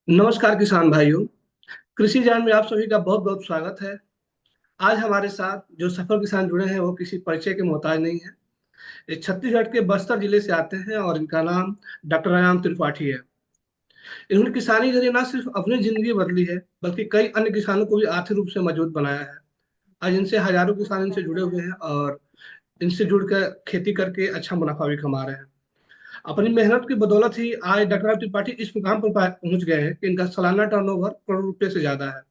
नमस्कार किसान भाइयों। कृषि ज्ञान में आप सभी का बहुत बहुत स्वागत है। आज हमारे साथ जो सफल किसान जुड़े हैं वो किसी परिचय के मोहताज नहीं है। ये छत्तीसगढ़ के बस्तर जिले से आते हैं और इनका नाम डॉक्टर राम त्रिपाठी है। इन्होंने किसानी के जरिए न सिर्फ अपनी जिंदगी बदली है बल्कि कई अन्य किसानों को भी आर्थिक रूप से मजबूत बनाया है। आज इनसे हजारों किसान इनसे जुड़े हुए हैं और इनसे जुड़कर खेती करके अच्छा मुनाफा भी कमा रहे हैं। अपनी मेहनत की बदौलत ही आज डॉक्टर राम त्रिपाठी इस मुकाम पर पहुंच गए हैं कि इनका सालाना टर्नओवर करोड़ रुपए से ज्यादा है।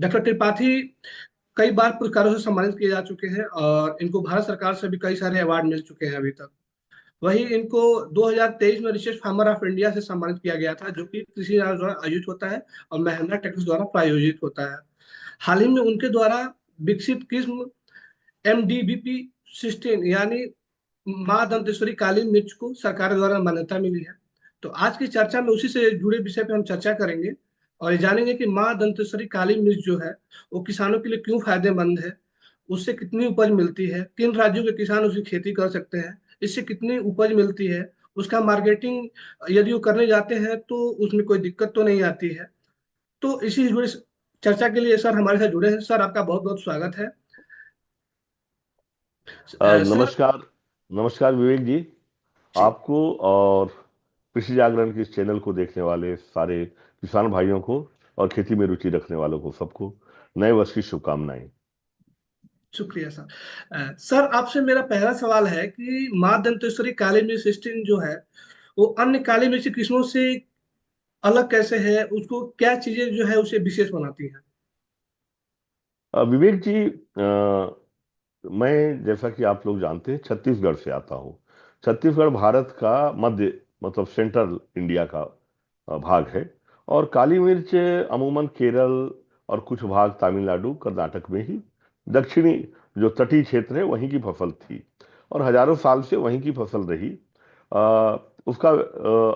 डॉक्टर त्रिपाठी कई बार पुरस्कारों से सम्मानित किए जा चुके हैं और इनको भारत सरकार से भी कई सारे अवार्ड मिल चुके हैं अभी तक। वहीं इनको 2023 में रिचेस्ट फार्मर ऑफ इंडिया से सम्मानित किया गया था, जो कि कृषि विभाग द्वारा आयोजित होता है और महिंद्रा ट्रैक्टर्स द्वारा प्रायोजित होता है। हाल ही में उनके द्वारा विकसित किस्म MDBP 16 यानी माँ दंतेश्वरी काली मिर्च को सरकार द्वारा मान्यता मिली है। तो आज की चर्चा में उसी से जुड़े विषय पे हम चर्चा करेंगे और ये जानेंगे कि माँ दंतेश्वरी काली मिर्च जो है वो किसानों के लिए क्यों फायदेमंद है, उससे कितनी उपज मिलती है, किन राज्यों के किसान उसकी खेती कर सकते हैं, इससे कितनी उपज मिलती है, उसका मार्केटिंग यदि वो करने जाते हैं तो उसमें कोई दिक्कत तो नहीं आती है। तो इसी जुड़े चर्चा के लिए सर हमारे साथ जुड़े हैं। सर आपका बहुत बहुत स्वागत है। सर। नमस्कार। नमस्कार विवेक जी। जी। आपको और कृषि जागरण के इस चैनल को देखने वाले सारे किसान भाइयों को और खेती में रुचि रखने वालों को सबको नए वर्ष की शुभकामनाएं। शुक्रिया सर। सर आपसे मेरा पहला सवाल है कि माँ दंतेश्वरी काली मिर्च सिस्टीन जो है वो अन्य काली मिर्च की किस्मों से अलग कैसे है, उसको क्या चीजें जो है उसे विशेष बनाती हैं। विवेक जी, मैं जैसा कि आप लोग जानते हैं छत्तीसगढ़ से आता हूँ। छत्तीसगढ़ भारत का मध्य मतलब सेंट्रल इंडिया का भाग है। और काली मिर्च अमूमन केरल और कुछ भाग तमिलनाडु कर्नाटक में ही दक्षिणी जो तटीय क्षेत्र है वहीं की फसल थी और हजारों साल से वहीं की फसल रही। उसका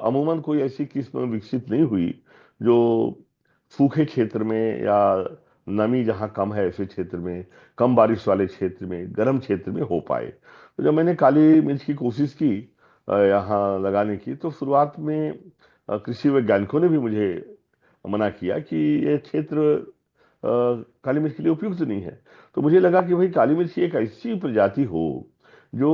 अमूमन कोई ऐसी किस्म विकसित नहीं हुई जो सूखे क्षेत्र में या नमी जहाँ कम है ऐसे क्षेत्र में, कम बारिश वाले क्षेत्र में, गर्म क्षेत्र में हो पाए। तो जब मैंने काली मिर्च की कोशिश की यहाँ लगाने की, तो शुरुआत में कृषि वैज्ञानिकों ने भी मुझे मना किया कि ये क्षेत्र काली मिर्च के लिए उपयुक्त नहीं है। तो मुझे लगा कि भाई काली मिर्च की एक ऐसी प्रजाति हो जो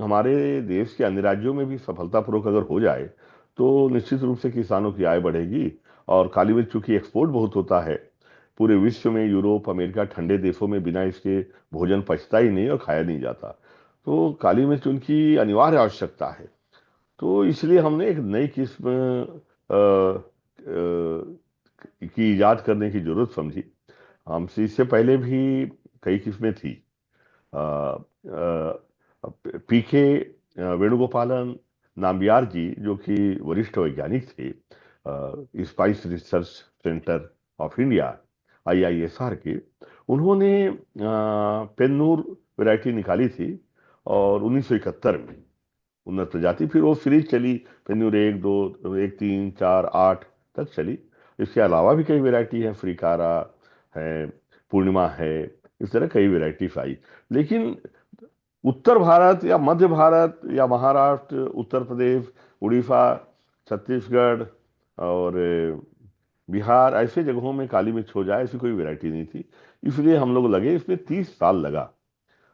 हमारे देश के अन्य राज्यों में भी सफलतापूर्वक अगर हो जाए तो निश्चित रूप से किसानों की आय बढ़ेगी। और काली मिर्च चूंकि एक्सपोर्ट बहुत होता है पूरे विश्व में, यूरोप अमेरिका ठंडे देशों में बिना इसके भोजन पचता ही नहीं और खाया नहीं जाता। तो काली मिर्च उनकी अनिवार्य आवश्यकता है। तो इसलिए हमने एक नई किस्म की इजाद करने की जरूरत समझी। हमसे इससे पहले भी कई किस्में थी। अ, अ, पीके वेणुगोपालन नाम्बियार जी जो कि वरिष्ठ वैज्ञानिक थे spice research centre of India IISR के, उन्होंने पेन्नूर वैरायटी निकाली थी और 1971 में उन्नत प्रजाति। फिर वो सीरीज चली, पेन्नूर एक दो एक तीन चार आठ तक चली। इसके अलावा भी कई वैरायटी है, फ्रीकारा है, पूर्णिमा है, इस तरह कई वैरायटीज आई। लेकिन उत्तर भारत या मध्य भारत या महाराष्ट्र, उत्तर प्रदेश, उड़ीसा, छत्तीसगढ़ और बिहार ऐसे जगहों में काली मिर्च हो जाए ऐसी कोई वैरायटी नहीं थी। इसलिए हम लोग लगे, इसमें 30 साल लगा।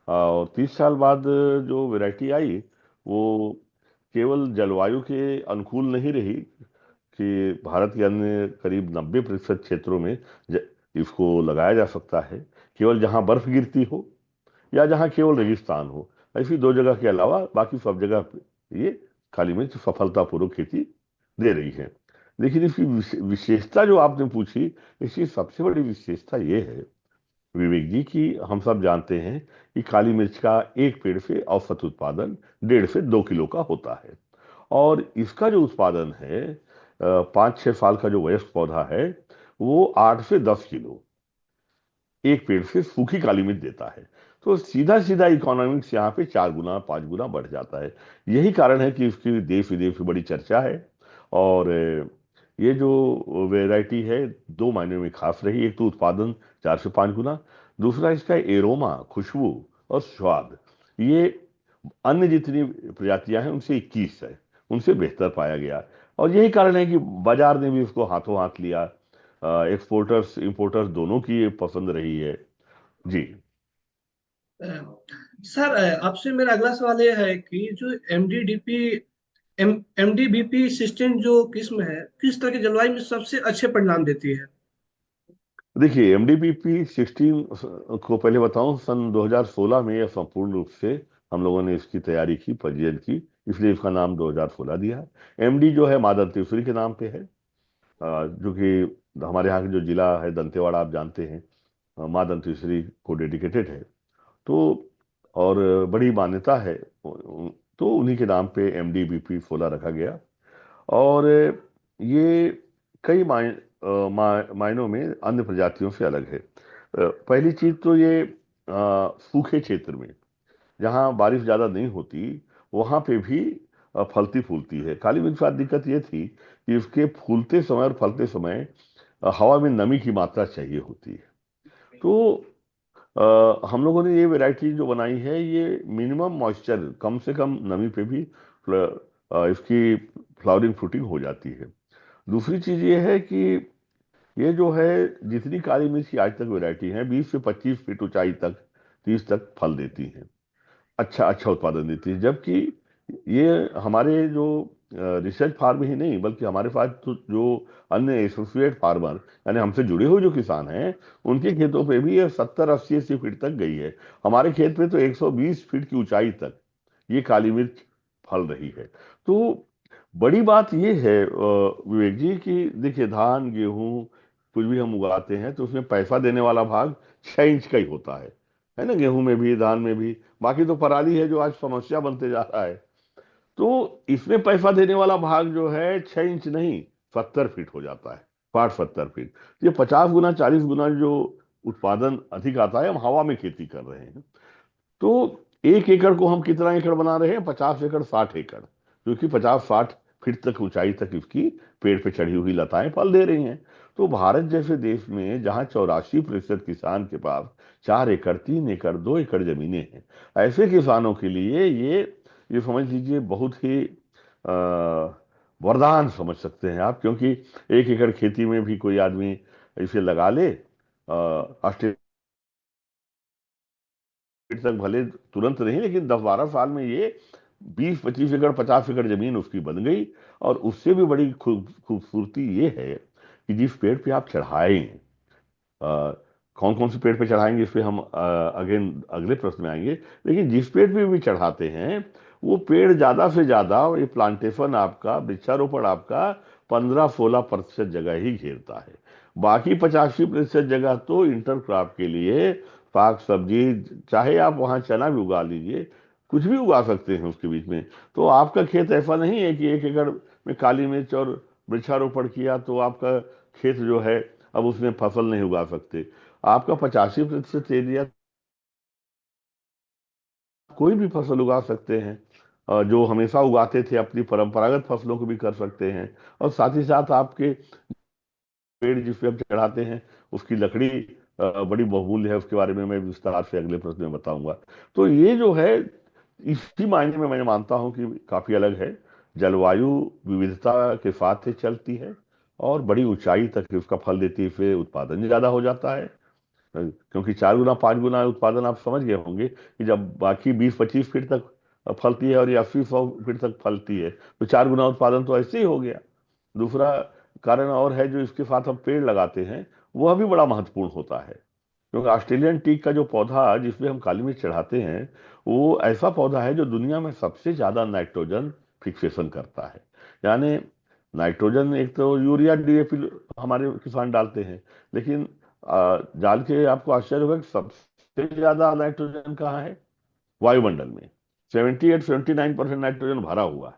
और 30 साल बाद जो वैरायटी आई वो केवल जलवायु के अनुकूल नहीं रही कि भारत के अन्य करीब 90% क्षेत्रों में ज, इसको लगाया जा सकता है, केवल जहां बर्फ गिरती हो या जहां केवल रेगिस्तान हो। ऐसी दो जगह के अलावा बाकी सब जगह पे ये काली मिर्च सफलतापूर्वक खेती दे रही है। लेकिन इसकी विशेषता जो आपने पूछी, इसकी सबसे बड़ी विशेषता ये है विवेक जी कि हम सब जानते हैं कि काली मिर्च का एक पेड़ से औसत उत्पादन 1.5 से 2 किलो का होता है। और इसका जो उत्पादन है 5-6 साल का जो वयस्क पौधा है वो 8 से 10 किलो एक पेड़ से सूखी काली मिर्च देता है। तो सीधा सीधा इकोनॉमिक्स यहाँ पे 4 गुना 5 गुना बढ़ जाता है। यही कारण है कि इसकी देश विदेश में बड़ी चर्चा है। और ये जो वैरायटी है दो मायनों में खास रही। एक तो उत्पादन 4 से 5 गुना, दूसरा इसका एरोमा, खुशबू और स्वाद, ये अन्य जितनी प्रजातियां हैं उनसे 21 है, उनसे बेहतर पाया गया। और यही कारण है कि बाजार ने भी उसको हाथों हाथ लिया। एक्सपोर्टर्स इंपोर्टर्स दोनों की ये पसंद रही है। जी। अ, सर, आपसे मेरा अगला सवाल यह है कि जो एमडीबीपी सिस्टम जो किस्म है, किस तरह की जलवायु में सबसे अच्छे परिणाम देती है? देखिए, एमडीबीपी 16 को पहले बताऊं, सन 2016 में यह संपूर्ण रूप से हम लोगों ने इसकी तैयारी की, पंजीयन की, इसलिए इसका नाम 2016 दिया है। एमडी जो है माँ दंतेश्वरी के नाम पे है, जो कि हमारे यहाँ का जो जिला है दंतेवाड़ा, आप जानते हैं, माँ दंतेश्वरी को डेडिकेटेड है। तो और बड़ी मान्यता है, तो उन्हीं के नाम पे एमडीबीपी 16 रखा गया। और ये कई मायनों में अन्य प्रजातियों से अलग है। पहली चीज तो ये सूखे क्षेत्र में, जहाँ बारिश ज्यादा नहीं होती, वहां पे भी फलती फूलती है। काली मिर्च के साथ दिक्कत ये थी कि उसके फूलते समय और फलते समय हवा में नमी की मात्रा चाहिए होती है। तो हम लोगों ने ये वैरायटी जो बनाई है, ये मिनिमम मॉइस्चर, कम से कम नमी पे भी इसकी फ्लावरिंग फ्रूटिंग हो जाती है। दूसरी चीज ये है कि ये जो है, जितनी काली मिर्च की आज तक वैरायटी है, 20 से 25 फीट ऊंचाई तक, 30 तक फल देती है, अच्छा अच्छा उत्पादन देती है। जबकि ये हमारे जो रिसर्च फार्म ही नहीं, बल्कि हमारे पास तो जो अन्य एसोसिएट फार्मर, यानी हमसे जुड़े हुए जो किसान हैं, उनके खेतों पे भी ये 70 80 80 फीट तक गई है। हमारे खेत पे तो 120 फीट की ऊंचाई तक ये काली मिर्च फल रही है। तो बड़ी बात ये है विवेक जी, कि देखिए, धान गेहूं कुछ भी हम उगाते हैं तो उसमें पैसा देने वाला भाग 6 इंच का ही होता है ना, गेहूं में भी, धान में भी। बाकी तो पराली है जो आज समस्या बनते जा रहा है। तो इसमें पैसा देने वाला भाग जो है 6 इंच नहीं, 70 फीट हो जाता है, 60 70 फीट। ये 50 गुना 40 गुना जो उत्पादन अधिक आता है, हम हवा में खेती कर रहे हैं। तो 1 एकड़ को हम कितना एकड़ बना रहे हैं? 50 एकड़, 60 एकड़, जो कि 50 60 फीट तक ऊंचाई तक इसकी पेड़ पे चढ़ी हुई लताएं फल दे रही हैं। तो भारत जैसे देश में, जहां 84% किसान के पास 4 एकड़, 3 एकड़, 2 एकड़ जमीनें हैं, ऐसे किसानों के लिए ये समझ लीजिए बहुत ही वरदान समझ सकते हैं आप। क्योंकि 1 एकड़ खेती में भी कोई आदमी इसे लगा ले, ऑस्ट्रेलिया तक भले तुरंत नहीं, लेकिन 10 12 साल में ये 20 25 एकड़, 50 एकड़ जमीन उसकी बन गई। और उससे भी बड़ी खूबसूरती ये है कि जिस पेड़ पे आप चढ़ाएं, कौन कौन से पेड़ पे चढ़ाएंगे इस पे हम अगेन अगले प्रश्न में आएंगे। लेकिन जिस पेड़ पे भी चढ़ाते हैं, वो पेड़ ज्यादा से ज्यादा, ये प्लांटेशन आपका, वृक्षारोपण आपका 15 16% जगह ही घेरता है। बाकी 85% जगह तो इंटरक्रॉप के लिए, साग सब्जी, चाहे आप वहां चना भी उगा लीजिए, कुछ भी उगा सकते हैं उसके बीच में। तो आपका खेत ऐसा नहीं है कि 1 एकड़ में काली मिर्च और वृक्षारोपण किया तो आपका खेत जो है, अब उसमें फसल नहीं उगा सकते। आपका 85% एरिया कोई भी फसल उगा सकते हैं, जो हमेशा उगाते थे, अपनी परंपरागत फसलों को भी कर सकते हैं। और साथ ही साथ आपके पेड़ जिस पे हम चढ़ाते हैं, उसकी लकड़ी बड़ी बहुमूल्य है, उसके बारे में मैं विस्तार से अगले प्रश्न में बताऊंगा। तो ये जो है, इसी मायने में मैं मानता हूं कि काफी अलग है। जलवायु विविधता के साथ ही चलती है, और बड़ी ऊंचाई तक उसका फल देती है, फिर उत्पादन ज्यादा हो जाता है। क्योंकि 4 गुना 5 गुना उत्पादन, आप समझ गए होंगे कि जब बाकी 20 25 फीट तक फलती है और ये 80 100 फीट तक फलती है, तो 4 गुना उत्पादन तो ऐसे ही हो गया। दूसरा कारण और है, जो इसके साथ हम पेड़ लगाते हैं, वह भी बड़ा महत्वपूर्ण होता है। क्योंकि ऑस्ट्रेलियन टीक का जो पौधा जिसमें हम काली मिर्च चढ़ाते हैं, वो ऐसा पौधा है जो दुनिया में सबसे ज्यादा नाइट्रोजन फिक्सेशन करता है। यानी नाइट्रोजन, एक तो यूरिया डीएपी हमारे किसान डालते हैं, लेकिन जान के आपको आश्चर्य होगा कि सबसे ज्यादा नाइट्रोजन कहाँ है? वायुमंडल में। 78 79% नाइट्रोजन भरा हुआ है।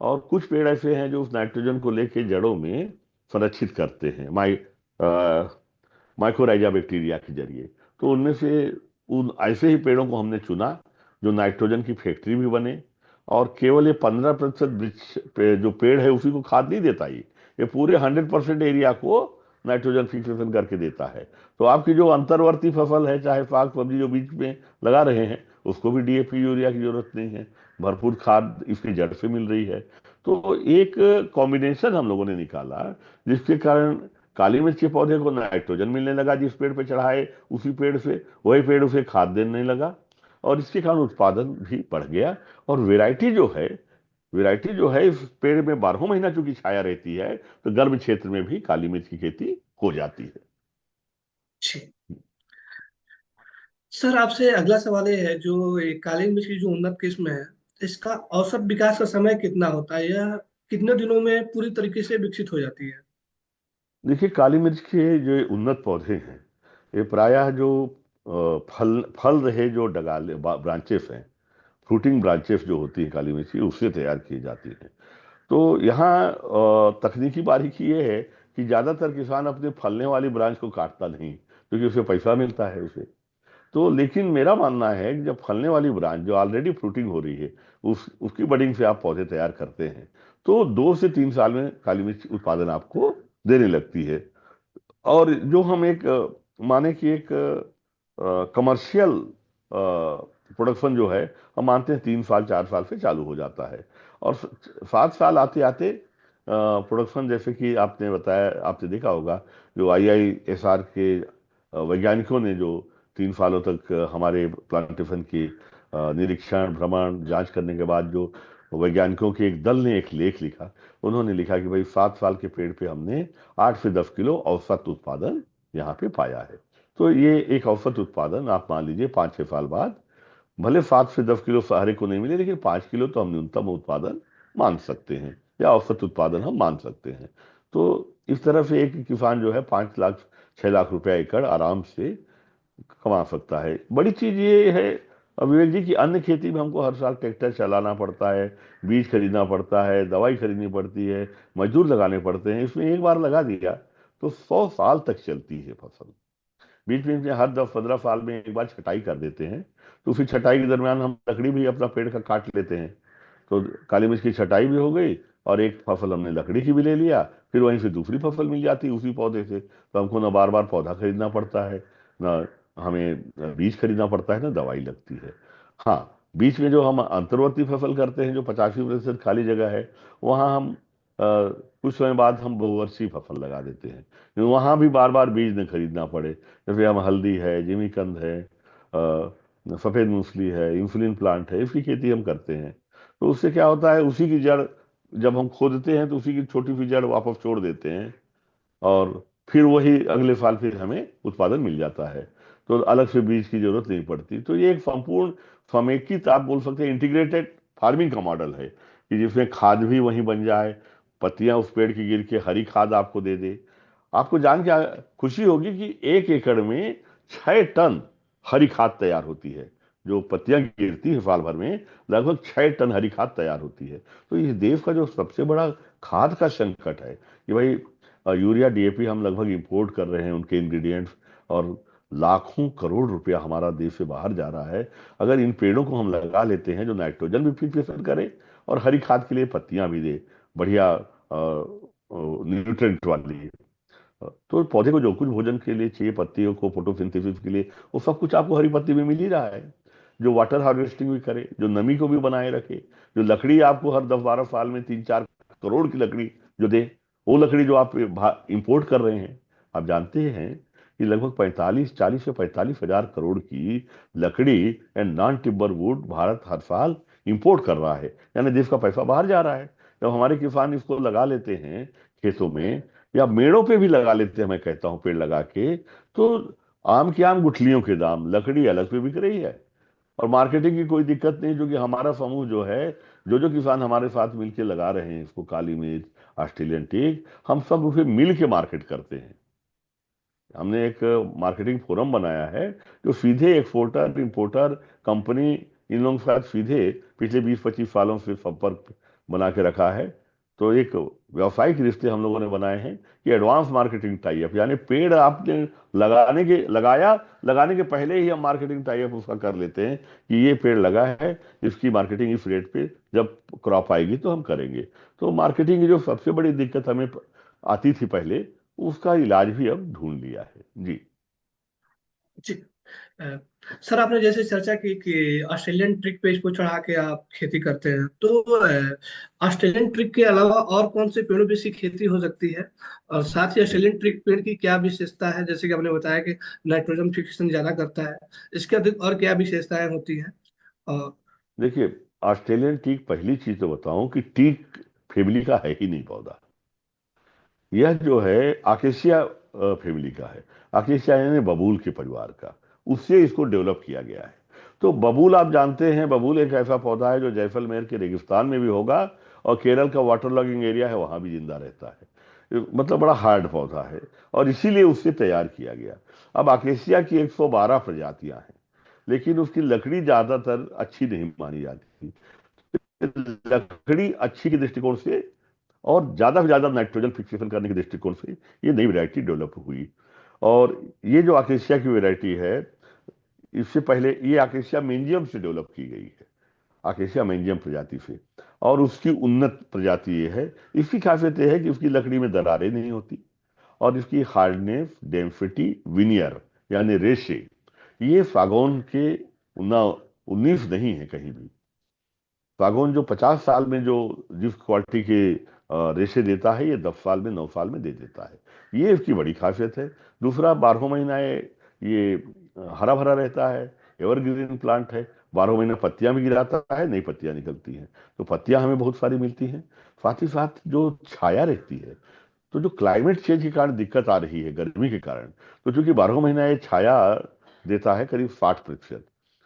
और कुछ पेड़ ऐसे हैं जो उस नाइट्रोजन को लेके जड़ों में संरक्षित करते हैं, माइकोराइजा बैक्टीरिया के जरिए। तो उनमें से उन ऐसे ही पेड़ों को हमने चुना जो नाइट्रोजन की फैक्ट्री भी बने। और केवल ये 15% वृक्ष जो पेड़ है उसी को खाद नहीं देता, ये पूरे 100% एरिया को नाइट्रोजन फिक्सेशन करके देता है। तो आपकी जो अंतर्वर्ती फसल है, चाहे साग सब्जी जो बीच में लगा रहे हैं, उसको भी डीएपी यूरिया की जरूरत नहीं है, भरपूर खाद इसकी जड़ से मिल रही है। तो एक कॉम्बिनेशन हम लोगों ने निकाला, जिसके कारण काली मिर्च के पौधे को नाइट्रोजन मिलने लगा, जिस पेड़ पे चढ़ाए उसी पेड़ से वही पेड़ उसे खाद देने लगा, और इसके कारण उत्पादन भी बढ़ गया। और वैरायटी जो है इस पेड़ में 12 महीना चूंकि छाया रहती है, तो गर्म क्षेत्र में भी काली मिर्च की खेती हो जाती है। जी सर, आपसे अगला सवाल ये है, जो ये काली मिर्च की जो उन्नत किस्म है, इसका औसत विकास का समय कितना होता है? यह कितने दिनों में पूरी तरीके से विकसित हो जाती है? देखिए, काली मिर्च के जो ये उन्नत पौधे हैं, ये प्रायः जो फल फल रहे जो डगाले ब्रांचेस हैं, फ्रूटिंग ब्रांचेस जो होती हैं काली मिर्च की, उससे तैयार की जाती हैं। तो यहाँ तकनीकी बारीकी ये है कि ज्यादातर किसान अपने फलने वाली ब्रांच को काटता नहीं, क्योंकि उसे पैसा मिलता है उसे। तो लेकिन मेरा मानना है कि जब फलने वाली ब्रांच जो ऑलरेडी फ्रूटिंग हो रही है, उसकी बडिंग से आप पौधे तैयार करते हैं, तो 2 से 3 साल में काली मिर्च उत्पादन आपको देने लगती है। और जो हम एक माने कि एक कमर्शियल प्रोडक्शन जो है, हम मानते हैं 3 साल 4 साल से चालू हो जाता है। और 7 साल आते आते प्रोडक्शन, जैसे कि आपने बताया, आपने देखा होगा, जो IISR के वैज्ञानिकों ने जो 3 सालों तक हमारे प्लांटेशन की निरीक्षण भ्रमण जांच करने के बाद जो वैज्ञानिकों के एक दल ने एक लेख लिखा, उन्होंने लिखा कि भाई 7 साल के पेड़ पे हमने 8 से 10 किलो औसत उत्पादन यहाँ पे पाया है। तो ये एक औसत उत्पादन आप मान लीजिए 5-6 साल बाद, भले 7 से 10 किलो हर एक को नहीं मिले, लेकिन 5 किलो तो हम न्यूनतम उत्पादन मान सकते हैं, या औसत उत्पादन हम मान सकते हैं। तो इस तरह से एक किसान जो है 5 लाख 6 लाख रुपया एकड़ आराम से कमा सकता है। बड़ी चीज ये है विवेक जी, कि अन्य खेती में हमको हर साल ट्रैक्टर चलाना पड़ता है, बीज खरीदना पड़ता है, दवाई खरीदनी पड़ती है, मजदूर लगाने पड़ते हैं। इसमें एक बार लगा दिया तो 100 साल तक चलती है फसल। बीच बीच में हर 10-15 साल में एक बार छटाई कर देते हैं, तो फिर छटाई के दरमियान हम लकड़ी भी अपना पेड़ का काट लेते हैं। तो काली मिर्च की छटाई भी हो गई, और एक फसल हमने लकड़ी की भी ले लिया, फिर वहीं से दूसरी फसल मिल जाती है उसी पौधे से। तो हमको ना बार बार पौधा खरीदना पड़ता है, ना हमें बीज खरीदना पड़ता है, ना दवाई लगती है। हाँ, बीच में जो हम अंतर्वर्ती फसल करते हैं, जो 85% खाली जगह है, वहाँ हम कुछ समय बाद हम बहुवर्षीय फसल लगा देते हैं, क्योंकि वहाँ भी बार बार बीज न खरीदना पड़े। जैसे हम हल्दी है, जिमीकंद है, सफेद मूंगफली है, इंसुलिन प्लांट है, इसकी खेती हम करते हैं। तो उससे क्या होता है, उसी की जड़ जब हम खोदते हैं तो उसी की छोटी सी जड़ वापस छोड़ देते हैं, और फिर वही अगले साल फिर हमें उत्पादन मिल जाता है। तो अलग से बीज की जरूरत नहीं पड़ती। तो ये एक संपूर्ण समेकित, आप बोल सकते हैं इंटीग्रेटेड फार्मिंग का मॉडल है, कि जिसमें खाद भी वहीं बन जाए, पत्तियां उस पेड़ की गिर के हरी खाद आपको दे दे। आपको जान के खुशी होगी कि 1 एकड़ में 6 टन हरी खाद तैयार होती है। जो पत्तियां गिरती है साल भर में, लगभग 6 टन हरी खाद तैयार होती है। तो इस देश का जो सबसे बड़ा खाद का संकट है कि भाई यूरिया DAP हम लगभग इंपोर्ट कर रहे हैं उनके इंग्रेडिएंट्स, और लाखों करोड़ रुपया हमारा देश से बाहर जा रहा है। अगर इन पेड़ों को हम लगा लेते हैं जो नाइट्रोजन भी फिक्सेशन करे, और हरी खाद के लिए पत्तियां भी दे, बढ़िया न्यूट्रेंट वाली, तो पौधे को जो कुछ भोजन के लिए चाहिए, पत्तियों को फोटोसिंथेसिस के लिए, वो सब कुछ आपको हरी पत्ती में मिल ही रहा है। जो वाटर हार्वेस्टिंग भी करे, जो नमी को भी बनाए रखे, जो लकड़ी आपको हर 10-12 साल में 3-4 करोड़ की लकड़ी जो दे, वो लकड़ी जो आप इंपोर्ट कर रहे हैं। आप जानते हैं कि लगभग 40 से 45 हजार करोड़ की लकड़ी and non timber wood Bharat हर साल इंपोर्ट कर रहा है, यानी देश का पैसा बाहर जा रहा है। जब हमारे किसान इसको लगा लेते हैं खेतों में, या मेड़ों पे भी लगा लेते हैं, मैं कहता हूँ पेड़ लगा के, तो आम की आम गुठलियों के दाम, लकड़ी अलग पे बिक रही है, और मार्केटिंग की कोई दिक्कत नहीं। जो कि हमारा समूह जो है, जो जो किसान हमारे साथ मिलके लगा रहे हैं इसको, काली मिर्च, ऑस्ट्रेलियन टीक, हम सब उसे मिल के मार्केट करते हैं। हमने एक मार्केटिंग फोरम बनाया है, जो सीधे एक्सपोर्टर इंपोर्टर कंपनी, इन लोगों के साथ सीधे पिछले 20-25 सालों से संपर्क बना के रखा है। तो एक व्यावसायिक रिश्ते हम लोगों ने बनाए हैं, कि एडवांस मार्केटिंग टाई अप, यानी पेड़ आपने लगाने के पहले ही हम मार्केटिंग टाई अप उसका कर लेते हैं, कि ये पेड़ लगा है, इसकी मार्केटिंग इस रेट पे जब क्रॉप आएगी तो हम करेंगे। तो मार्केटिंग की जो सबसे बड़ी दिक्कत हमें आती थी पहले, उसका इलाज भी अब ढूंढ लिया है जी। जी अ, सर आपने जैसे चर्चा की कि ऑस्ट्रेलियन ट्रिक पे इसको चढ़ा के आप खेती करते हैं, तो ऑस्ट्रेलियन ट्रिक के अलावा और कौन से पेड़ों पे इसकी खेती हो सकती है? और साथ ही ऑस्ट्रेलियन ट्रिक पेड़ की क्या विशेषता है, जैसे कि आपने बताया कि नाइट्रोजन फिक्सेशन ज्यादा करता है, इसके अधिक और क्या विशेषताएं होती हैं? और देखिए, ऑस्ट्रेलियन टीक, पहली चीज तो बताऊं कि टीक फैमिली का है ही नहीं पौधा। यह जो है आकेशिया फैमिली का है। आकेशिया यानी बबूल के परिवार का, उससे इसको डेवलप किया गया है। तो बबूल आप जानते हैं, बबूल एक ऐसा पौधा है जो जैसलमेर के रेगिस्तान में भी होगा और केरल का वाटर लॉगिंग एरिया है वहां भी जिंदा रहता है। मतलब बड़ा हार्ड पौधा है और इसीलिए उससे तैयार किया गया। अब आकेशिया की 112 प्रजातियां हैं, लेकिन उसकी लकड़ी ज्यादातर अच्छी नहीं मानी जाती। लकड़ी अच्छी के दृष्टिकोण से और ज्यादा से ज्यादा नाइट्रोजन फिक्सेशन करने के दृष्टिकोण से ये नई वैरायटी डेवलप हुई। और ये जो अकेशिया की वैरायटी है, इससे पहले ये अकेशिया मेंजियम से डेवलप की गई है, अकेशिया मेंजियम प्रजाति से। और उसकी उन्नत प्रजाति ये है, इसकी खासियत ये है कि उसकी लकड़ी में दरारें नहीं होती और इसकी हार्डनेस, डेंसिटी, विनियर यानी रेशे, ये सागौन के ना 19 नहीं है कहीं भी। सागौन जो 50 साल में जो जिस क्वालिटी के रेशे देता है, ये 10 साल में, 9 साल में दे देता है। ये इसकी बड़ी खासियत है। दूसरा, 12 महीना ये हरा भरा रहता है, एवरग्रीन प्लांट है। 12 महीना पत्तियां भी गिराता है, नई पत्तियां निकलती हैं, तो पत्तियां हमें बहुत सारी मिलती हैं। साथ ही साथ जो छाया रहती है, तो जो क्लाइमेट चेंज के कारण दिक्कत आ रही है गर्मी के कारण, तो चूंकि 12 महीना ये छाया देता है करीब 60%,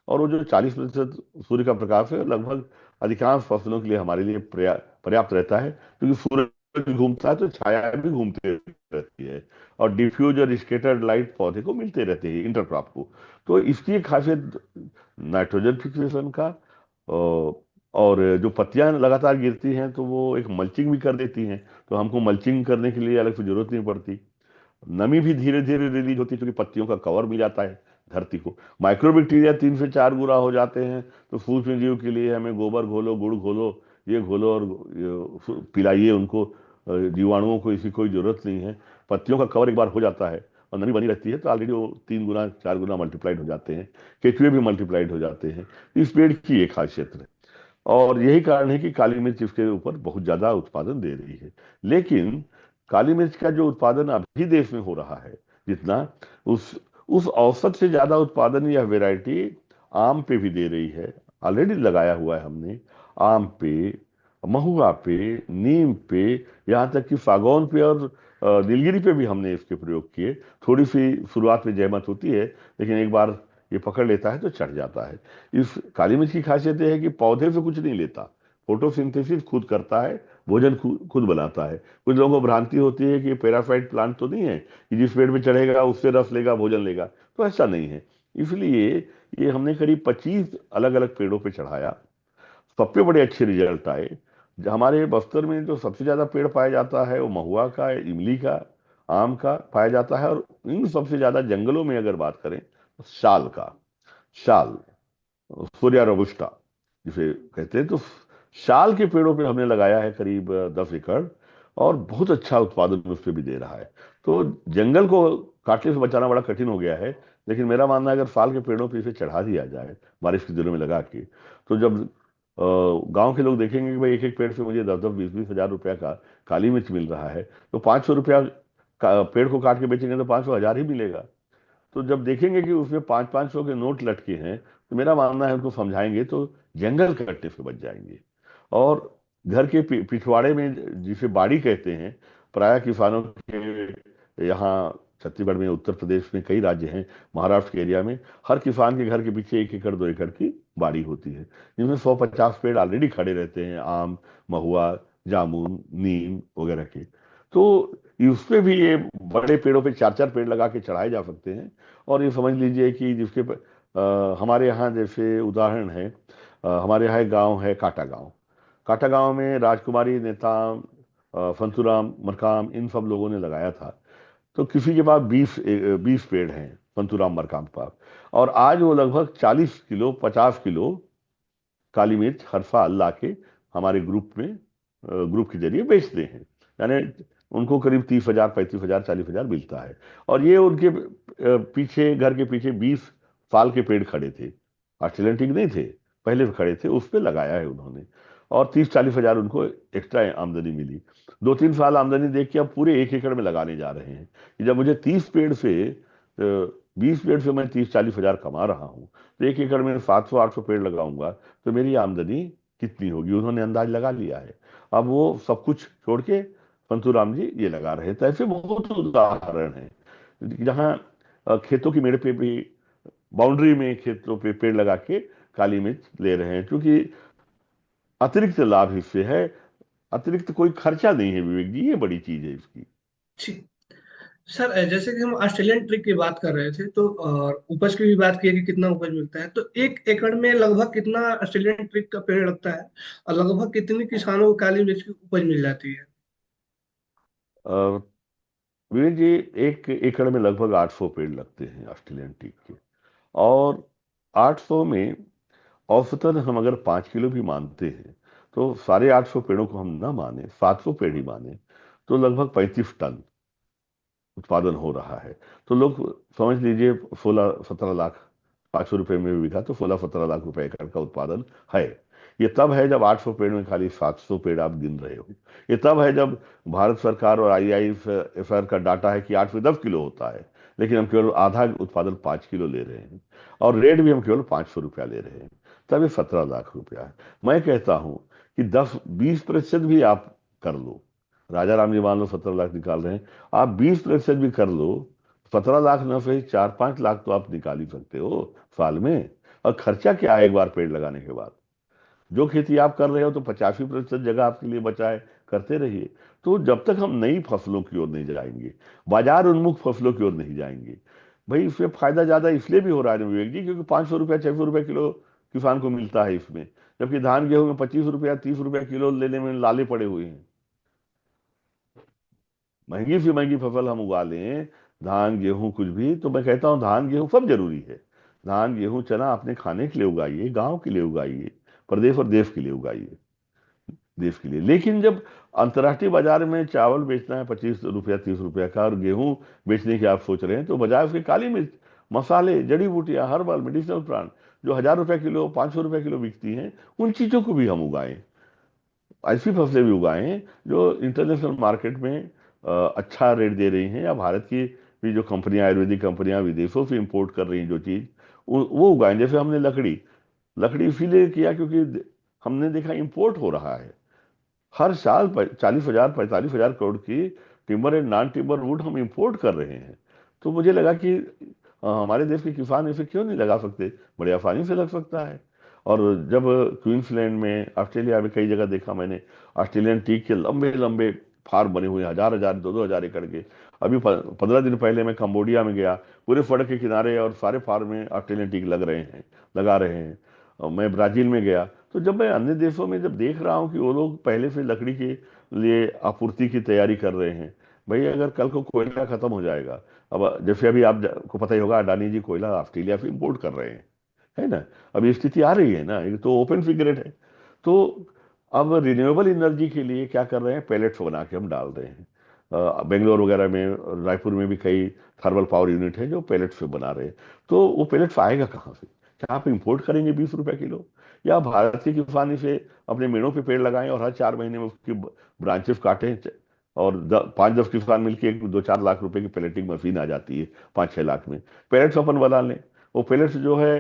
और वो जो 40% सूर्य का प्रकाश है लगभग अधिकांश फसलों के लिए हमारे लिए पर्याप्त रहता है, क्योंकि सूर्य भी घूमता है तो छाया भी घूमती रहती है। और डिफ्यूज और स्केटर्ड लाइट पौधे को मिलते रहते हैं, इंटरक्रॉप को। तो इसकी एक खासियत नाइट्रोजन फिक्सेशन का, और जो पत्तियां लगातार गिरती हैं तो वो एक मल्चिंग भी कर देती हैं, तो हमको मल्चिंग करने के लिए अलग से जरूरत नहीं पड़ती। नमी भी धीरे धीरे रिलीज होती है क्योंकि पत्तियों का कवर मिल जाता है धरती को। माइक्रो बैक्टीरिया 3 से 4 गुना हो जाते हैं, तो सूक्ष्म जीव के लिए हमें गोबर घोलो, गुड़ घोलो, ये घोलो और पिलाइए उनको, जीवाणुओं को इसकी कोई जरूरत नहीं है। पत्तियों का कवर एक बार हो जाता है और नमी बनी रहती है तो ऑलरेडी वो 3 गुना 4 गुना मल्टीप्लाइड हो जाते हैं। केचुए भी मल्टीप्लाइड हो जाते हैं। इस पेड़ की एक खासियत है, और यही कारण है कि काली मिर्च इसके ऊपर बहुत ज्यादा उत्पादन दे रही है। लेकिन काली मिर्च का जो उत्पादन अभी देश में हो रहा है, जितना उस उस औसत से ज्यादा उत्पादन यह वैरायटी आम पे भी दे रही है। ऑलरेडी लगाया हुआ है हमने आम पे, महुआ पे, नीम पे, यहाँ तक कि सागौन पे और नीलगिरी पे भी हमने इसके प्रयोग किए। थोड़ी सी शुरुआत में जहमत होती है, लेकिन एक बार ये पकड़ लेता है तो चढ़ जाता है। इस काली मिर्च की खासियत यह है कि पौधे से कुछ नहीं लेता, फोटोसिंथेसिस खुद करता है, भोजन खुद बनाता है। कुछ लोगों को भ्रांति होती है कि पेरासाइट प्लांट तो नहीं है कि जिस पेड़ में चढ़ेगा उससे रस लेगा, भोजन लेगा, तो ऐसा नहीं है। इसलिए ये हमने करीब 25 अलग अलग पेड़ों पे चढ़ाया, सब पे बड़े अच्छे रिजल्ट आए। हमारे बस्तर में जो सबसे ज्यादा पेड़ पाया जाता है वो महुआ का, इमली का, आम का पाया जाता है। और इन सबसे ज्यादा जंगलों में अगर बात करें तो शाल का, शाल, सूर्या रोबुस्टा जिसे कहते हैं, तो शाल के पेड़ों पे हमने लगाया है करीब 10 एकड़, और बहुत अच्छा उत्पादन उस पे भी दे रहा है। तो जंगल को काटने से बचाना बड़ा कठिन हो गया है, लेकिन मेरा मानना है अगर साल के पेड़ों पे इसे चढ़ा दिया जाए बारिश के दिनों में लगा के, तो जब गांव के लोग देखेंगे कि भाई एक एक पेड़ से मुझे 10-10 20-20 हजार रुपया का काली मिर्च मिल रहा है, तो 500 रुपया पेड़ को काट के बेचेंगे तो 500 हजार ही मिलेगा। तो जब देखेंगे कि उसमें 500-500 के नोट लटके हैं, तो मेरा मानना है उनको समझाएंगे तो जंगल कटने से बच जाएंगे। और घर के पिछवाड़े में, जिसे बाड़ी कहते हैं, प्राय किसानों के यहाँ छत्तीसगढ़ में, उत्तर प्रदेश में कई राज्य हैं, महाराष्ट्र के एरिया में हर किसान के घर के पीछे 1 एकड़ 2 एकड़ की बाड़ी होती है, जिनमें 150 पेड़ ऑलरेडी खड़े रहते हैं, आम, महुआ, जामुन, नीम वगैरह के। तो उस पे भी ये बड़े पेड़ों पे 4-4 पेड़ लगा के चढ़ाए जा सकते हैं। और ये समझ लीजिए कि हमारे यहाँ जैसे उदाहरण है, हमारे यहाँ एक गांव है काटा गांव। काटा गांव में राजकुमारी, नेता, फंतूराम, मरकाम, इन सब लोगों ने लगाया था। तो किसी के पास 20 पेड़ हैं फंतूराम मरकाम के पास, और आज वो लगभग 40 किलो 50 किलो काली मिर्च हर साल लाके हमारे ग्रुप के जरिए बेचते हैं। यानी उनको करीब 30 हजार, 35 हजार, 40 हजार मिलता है। और ये उनके पीछे, घर के पीछे 20 साल के पेड़ खड़े थे, ऑस्ट्रेलियन टीक नहीं थे, पहले खड़े थे, उस पे लगाया है उन्होंने। और 30-40 हजार उनको एक्स्ट्रा आमदनी मिली। 2-3 साल आमदनी देख के अब पूरे 1 एकड़ में लगाने जा रहे हैं कि जब मुझे 30 पेड़ से 20 पेड़ से मैं 30-40 हजार कमा रहा हूँ, तो 1 एकड़ में 700-800 पेड़ लगाऊंगा तो मेरी आमदनी कितनी होगी, उन्होंने अंदाज लगा लिया है। अब वो सब कुछ छोड़ के पंतुराम जी ये लगा रहे हैं। तो ऐसे बहुत उदाहरण हैं जहाँ खेतों की मेड़ पे भी, बाउंड्री में खेतों पे पेड़ लगा के काली मिर्च ले रहे हैं, क्योंकि अतिरिक्त लाभ इससे है, अतिरिक्त कोई खर्चा नहीं है विवेक जी, ये बड़ी चीज है इसकी। जी सर, जैसे कि हम ऑस्ट्रेलियन ट्रिक की बात कर रहे थे तो और उपज की भी बात की है कि कितना उपज मिलता है, तो 1 एकड़ में लगभग कितना ऑस्ट्रेलियन ट्रिक का पेड़ लगता है और लगभग कितनी किसानों को काली मिर्च की उपज मिल जाती है? अ, विवेक जी, 1 एकड़ में लगभग 800 पेड़ लगते हैं ऑस्ट्रेलियन टीक के। और 800 में औसतन हम अगर 5 किलो भी मानते हैं, तो 850 पेड़ों को हम ना माने, 700 पेड़ ही माने, तो लगभग 35 टन उत्पादन हो रहा है। तो लोग समझ लीजिए 16-17 लाख, 500 रुपये में बिका तो 16-17 लाख रुपए एकड़ का उत्पादन है। ये तब है जब 800 पेड़ में खाली 700 पेड़ आप गिन रहे हो। ये तब है जब भारत सरकार और IIFR का डाटा है कि 8 में 10 किलो होता है, लेकिन हम केवल आधा उत्पादन 5 किलो ले रहे हैं, और रेट भी हम केवल 500 रुपया ले रहे हैं। तब ये 17 लाख रुपया है। मैं कहता हूं कि 10-20% भी आप कर लो। राजा राम जी मान लो 17 लाख निकाल रहे हैं, आप 20% भी कर लो, 17 लाख न सही 4-5 लाख तो आप निकाल ही सकते हो साल में। और खर्चा क्या है एक बार पेड़ लगाने के बाद? जो खेती आप कर रहे हो तो 85% जगह आपके लिए बचा है, करते रहिए। तो जब तक हम नई फसलों की ओर नहीं जाएंगे, बाजार उन्मुख फसलों की ओर नहीं जाएंगे, भाई इसमें फायदा ज्यादा इसलिए भी हो रहा है ना विवेक जी, क्योंकि 500 रुपया 600 रुपया किलो किसान को मिलता है इसमें, जबकि धान गेहूं में 25 रुपया 30 रुपया किलो लेने में लाले पड़े हुए हैं। महंगी से महंगी फसल हम उगा लें, धान गेहूं कुछ भी, तो मैं कहता हूं धान गेहूं सब जरूरी है। धान गेहूं चना अपने खाने के लिए उगाइए, गांव के लिए उगाइए, प्रदेश और देश के लिए उगाइए, देश के लिए। लेकिन जब अंतर्राष्ट्रीय बाजार में चावल बेचना है 25 रुपया 30 रुपया का, और गेहूं बेचने की आप सोच रहे हैं, तो बजाय उसके काली मिर्च, मसाले, जड़ी बूटियां, हर्बल मेडिसिनल प्लांट जो 1000 रुपया किलो 500 रुपया किलो बिकती हैं, उन चीजों को भी हम उगाएं। ऐसी फसलें भी उगाएं जो इंटरनेशनल मार्केट में अच्छा रेट दे रही हैं, या भारत की भी जो कंपनियां, आयुर्वेदिक कंपनियां विदेशों से इंपोर्ट कर रही हैं जो चीज, वो उगाएं। जैसे हमने लकड़ी, लकड़ी इसीलिए किया क्योंकि हमने देखा इंपोर्ट हो रहा है हर साल 40,000 45,000 करोड़ की timber and non timber would हम इंपोर्ट कर रहे हैं। तो मुझे लगा कि हमारे देश के किसान इसे क्यों नहीं लगा सकते, बड़े आसानी से लग सकता है। और जब क्वींसलैंड में, ऑस्ट्रेलिया में कई जगह देखा मैंने, ऑस्ट्रेलियन टीक के लंबे लंबे फार्म बने हुए हैं, 1,000 1,000 2,2 हजार एकड़ के। अभी 15 दिन पहले मैं कंबोडिया में गया, पूरे सड़क के किनारे और सारे फार्म में ऑस्ट्रेलियन टीक लग रहे हैं, लगा रहे हैं। और मैं ब्राजील में गया, तो जब मैं अन्य देशों में जब देख रहा हूँ कि वो लोग पहले से लकड़ी के लिए आपूर्ति की तैयारी कर रहे हैं, भाई अगर कल को कोयला खत्म हो जाएगा, अब जैसे अभी आपको पता ही होगा अडानी जी कोयला ऑस्ट्रेलिया से इंपोर्ट कर रहे हैं, है ना? अब ये स्थिति आ रही है ना, ये तो ओपन सीक्रेट है। तो अब रिन्यूएबल एनर्जी के लिए क्या कर रहे हैं, पेलेट्स बना के हम डाल रहे हैं। बेंगलोर वगैरह में, रायपुर में भी कई थर्मल पावर यूनिट है जो पेलेट्स पे बना रहे हैं। तो वो पेलेट्स आएगा कहाँ से? क्या आप इंपोर्ट करेंगे 20 रुपया किलो, या भारत के किसान इसे अपने मेड़ों पे पेड़ लगाएं और हर 4 महीने में उसकी ब्रांचेस काटें, और 5-10 किसान मिलकर 2-4 लाख रुपए की पेलेटिंग मशीन आ जाती है, 5-6 लाख में पेलेट्स अपन बना लें। वो पेलेट्स जो है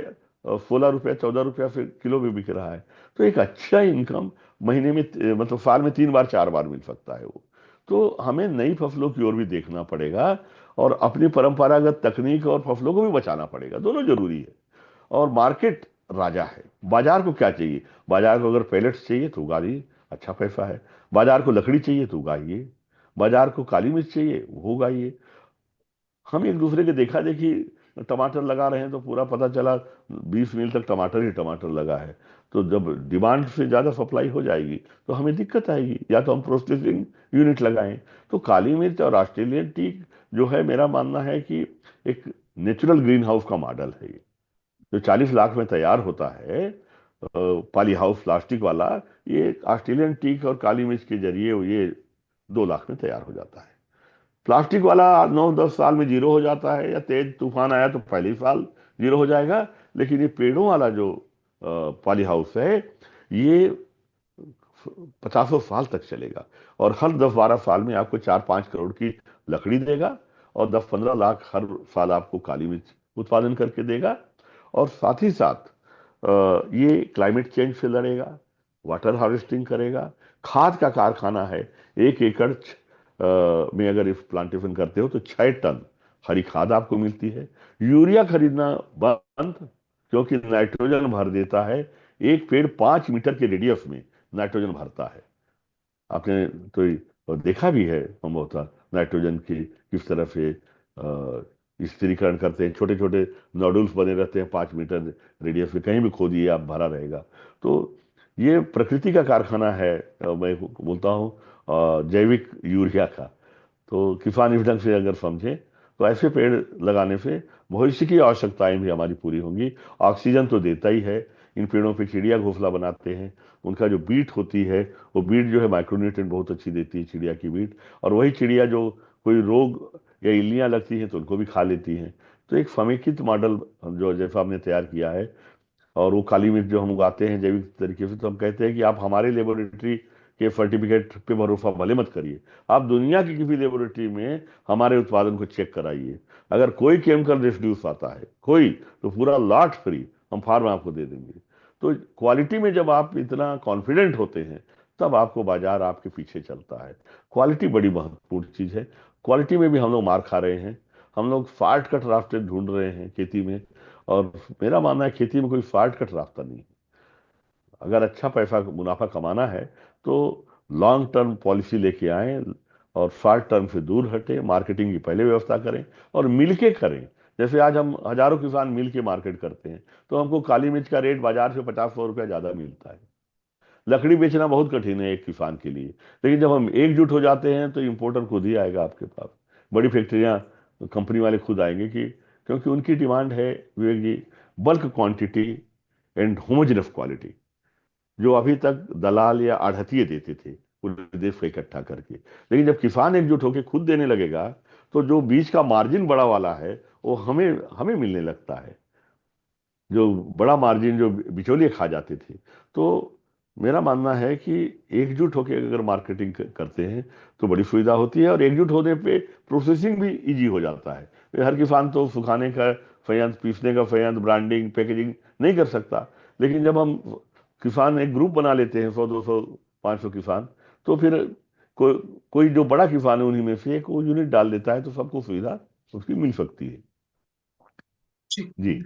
16 रुपया 14 रुपया फिर किलो भी बिक रहा है। तो एक अच्छा इनकम महीने में, मतलब साल में 3 बार 4 बार मिल सकता है वो। तो हमें नई फसलों की ओर भी देखना पड़ेगा, और अपनी परंपरागत तकनीक और फसलों को भी बचाना पड़ेगा, दोनों जरूरी है। और मार्केट राजा है, बाजार को क्या चाहिए? बाजार को अगर पैलेट्स चाहिए तो उगाइए, अच्छा पैसा है। बाजार को लकड़ी चाहिए तो उगाइए, बाजार को काली मिर्च चाहिए वो उगाइए। हम एक दूसरे के देखा देखी टमाटर लगा रहे हैं, तो पूरा पता चला 20 मील तक टमाटर ही टमाटर लगा है। तो जब डिमांड से ज्यादा सप्लाई हो जाएगी तो हमें दिक्कत आएगी, या तो हम प्रोसेसिंग यूनिट लगाएं। तो काली मिर्च और ऑस्ट्रेलियन टीक जो है, मेरा मानना है कि एक नेचुरल ग्रीन हाउस का मॉडल है ये, जो 40 लाख में तैयार होता है, पॉली हाउस प्लास्टिक वाला, ये ऑस्ट्रेलियन टीक और काली मिर्च के जरिए ये 2 लाख में तैयार हो जाता है। प्लास्टिक वाला 9-10 साल में जीरो हो जाता है, या तेज तूफान आया तो पहले ही साल जीरो हो जाएगा। लेकिन ये पेड़ों वाला जो पॉली हाउस है, ये 50 साल तक चलेगा, और हर 10-12 साल में आपको 4-5 करोड़ की लकड़ी देगा, और 10-15 लाख हर साल आपको काली मिर्च उत्पादन करके देगा। और साथ ही साथ ये क्लाइमेट चेंज से लड़ेगा, वाटर हार्वेस्टिंग करेगा, खाद का कारखाना है। 1 एकड़ में अगर इस प्लांटेशन करते हो तो 6 टन हरी खाद आपको मिलती है। यूरिया खरीदना बंद, क्योंकि नाइट्रोजन भर देता है। एक पेड़ 5 मीटर के रेडियस में नाइट्रोजन भरता है। आपने तो देखा भी है हम बहुत बार, नाइट्रोजन की किस तरह से स्थिरीकरण करते हैं। छोटे छोटे नोडुल्स बने रहते हैं 5 मीटर रेडियस में, कहीं भी खोदिए आप भरा रहेगा। तो ये प्रकृति का कारखाना है, मैं बोलता हूँ जैविक यूरिया का। तो किसान इस ढंग से अगर समझे तो ऐसे पेड़ लगाने से भविष्य की आवश्यकताएं भी हमारी पूरी होंगी। ऑक्सीजन तो देता ही है, इन पेड़ों पे चिड़िया घोंसला बनाते हैं, उनका जो बीट होती है, वो बीट जो है माइक्रोन्यूट्रिएंट बहुत अच्छी देती है चिड़िया की बीट। और वही चिड़िया जो कोई रोग या इल्लियां लगती हैं तो उनको भी खा लेती हैं। तो एक समेकित मॉडल जो जैसा हमने तैयार किया है, और वो काली मिर्च जो हम उगाते हैं जैविक तरीके से, तो हम कहते हैं कि आप हमारे लेबोरेटरी के सर्टिफिकेट पे भरोसा भले मत करिए, आप दुनिया की किसी लेबोरेटरी में हमारे उत्पादन को चेक कराइए। अगर कोई केमिकल रेसिड्यूस आता है कोई, तो पूरा लॉट फ्री हम फार्म आपको दे देंगे। तो क्वालिटी में जब आप इतना कॉन्फिडेंट होते हैं, तब आपको बाजार आपके पीछे चलता है। क्वालिटी बड़ी महत्वपूर्ण चीज है। क्वालिटी में भी हम लोग मार खा रहे हैं। हम लोग शॉर्टकट रास्ते ढूंढ रहे हैं खेती में, और मेरा मानना है खेती में कोई शॉर्टकट रास्ता नहीं है। अगर अच्छा पैसा मुनाफा कमाना है तो लॉन्ग टर्म पॉलिसी लेके आए, और शॉर्ट टर्म से दूर हटे, मार्केटिंग की पहले व्यवस्था करें और मिलके करें। जैसे आज हम हजारों किसान मिल के मार्केट करते हैं, तो हमको काली मिर्च का रेट बाजार से 50-100 रुपया ज्यादा मिलता है। लकड़ी बेचना बहुत कठिन है एक किसान के लिए, लेकिन जब हम एकजुट हो जाते हैं तो इंपोर्टर खुद ही आएगा आपके पास। बड़ी फैक्ट्रियां, कंपनी वाले खुद आएंगे, कि क्योंकि उनकी डिमांड है, Vivek ji, bulk quantity and homogeneous quality, जो अभी तक दलाल या आढ़तिये देते थे पूरे देश को इकट्ठा करके। लेकिन जब किसान एकजुट होकर खुद देने लगेगा, तो जो बीच का मार्जिन बड़ा वाला है वो हमें हमें मिलने लगता है, जो बड़ा मार्जिन जो बिचौलिए खा जाते थे। तो मेरा मानना है कि एकजुट होकर अगर मार्केटिंग करते हैं तो बड़ी सुविधा होती है, और एकजुट होने पे प्रोसेसिंग भी इजी हो जाता है। हर किसान तो सुखाने का संयंत्र, पीसने का संयंत्र, ब्रांडिंग, पैकेजिंग नहीं कर सकता। लेकिन जब हम किसान एक ग्रुप बना लेते हैं, 100, 200, 500 किसान, तो फिर को, कोई जो बड़ा किसान है उन्हीं में से एक वो यूनिट डाल देता है, तो सबको सुविधा उसकी मिल सकती है। जी। जी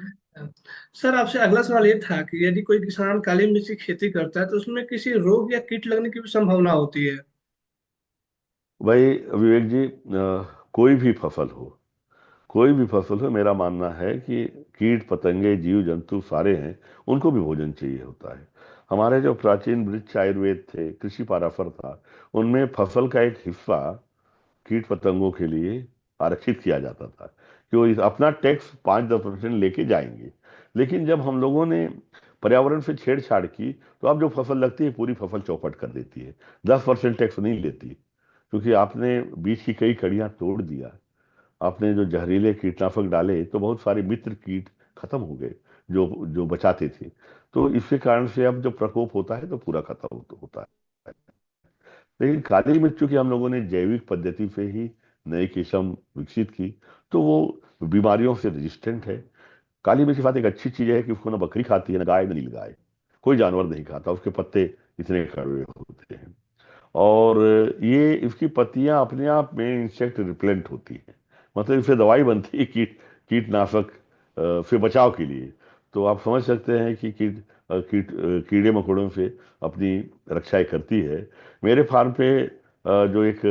सर, आपसे अगला सवाल ये था कि यदि कोई किसान काली मिर्च की खेती करता है तो उसमें किसी रोग या कीट लगने की भी संभावना होती है? भाई विवेक जी, कोई भी फसल हो, कोई भी फसल हो, मेरा मानना है कि कीट पतंगे जीव जंतु सारे हैं, उनको भी भोजन चाहिए होता है। हमारे जो प्राचीन वृक्ष आयुर्वेद थे, कृषि पाराफर था, उनमें फसल का एक हिस्सा कीट पतंगों के लिए आरक्षित किया जाता था, कि वो अपना टैक्स 5-10% लेके जाएंगे। लेकिन जब हम लोगों ने पर्यावरण से छेड़छाड़ की, तो अब जो फसल लगती है पूरी फसल चौपट कर देती है, 10% टैक्स नहीं लेती, क्योंकि आपने बीच की कई कड़ियां तोड़ दिया। आपने जो जहरीले कीटनाशक डाले तो बहुत सारे मित्र कीट खत्म हो गए, जो जो बचाते थे। तो इसके कारण से अब जब प्रकोप होता है तो पूरा खत्म होता है। लेकिन काली मिर्च की हम लोगों ने जैविक पद्धति से ही नई किस्म विकसित की, तो वो बीमारियों से रेजिस्टेंट है। काली मिर्च की बात एक अच्छी चीज है कि उसको ना बकरी खाती है, ना गाय, ना नीलगाय, कोई जानवर नहीं खाता। उसके पत्ते इतने कड़वे होते हैं, और ये इसकी पत्तियां अपने आप में इंसेक्ट रिपेलेंट होती हैं, मतलब इससे दवाई बनती है कीटनाशक से बचाव के लिए। तो आप समझ सकते हैं कि कीड़े मकोड़ों से अपनी रक्षाएं करती है। मेरे फार्म पे जो एक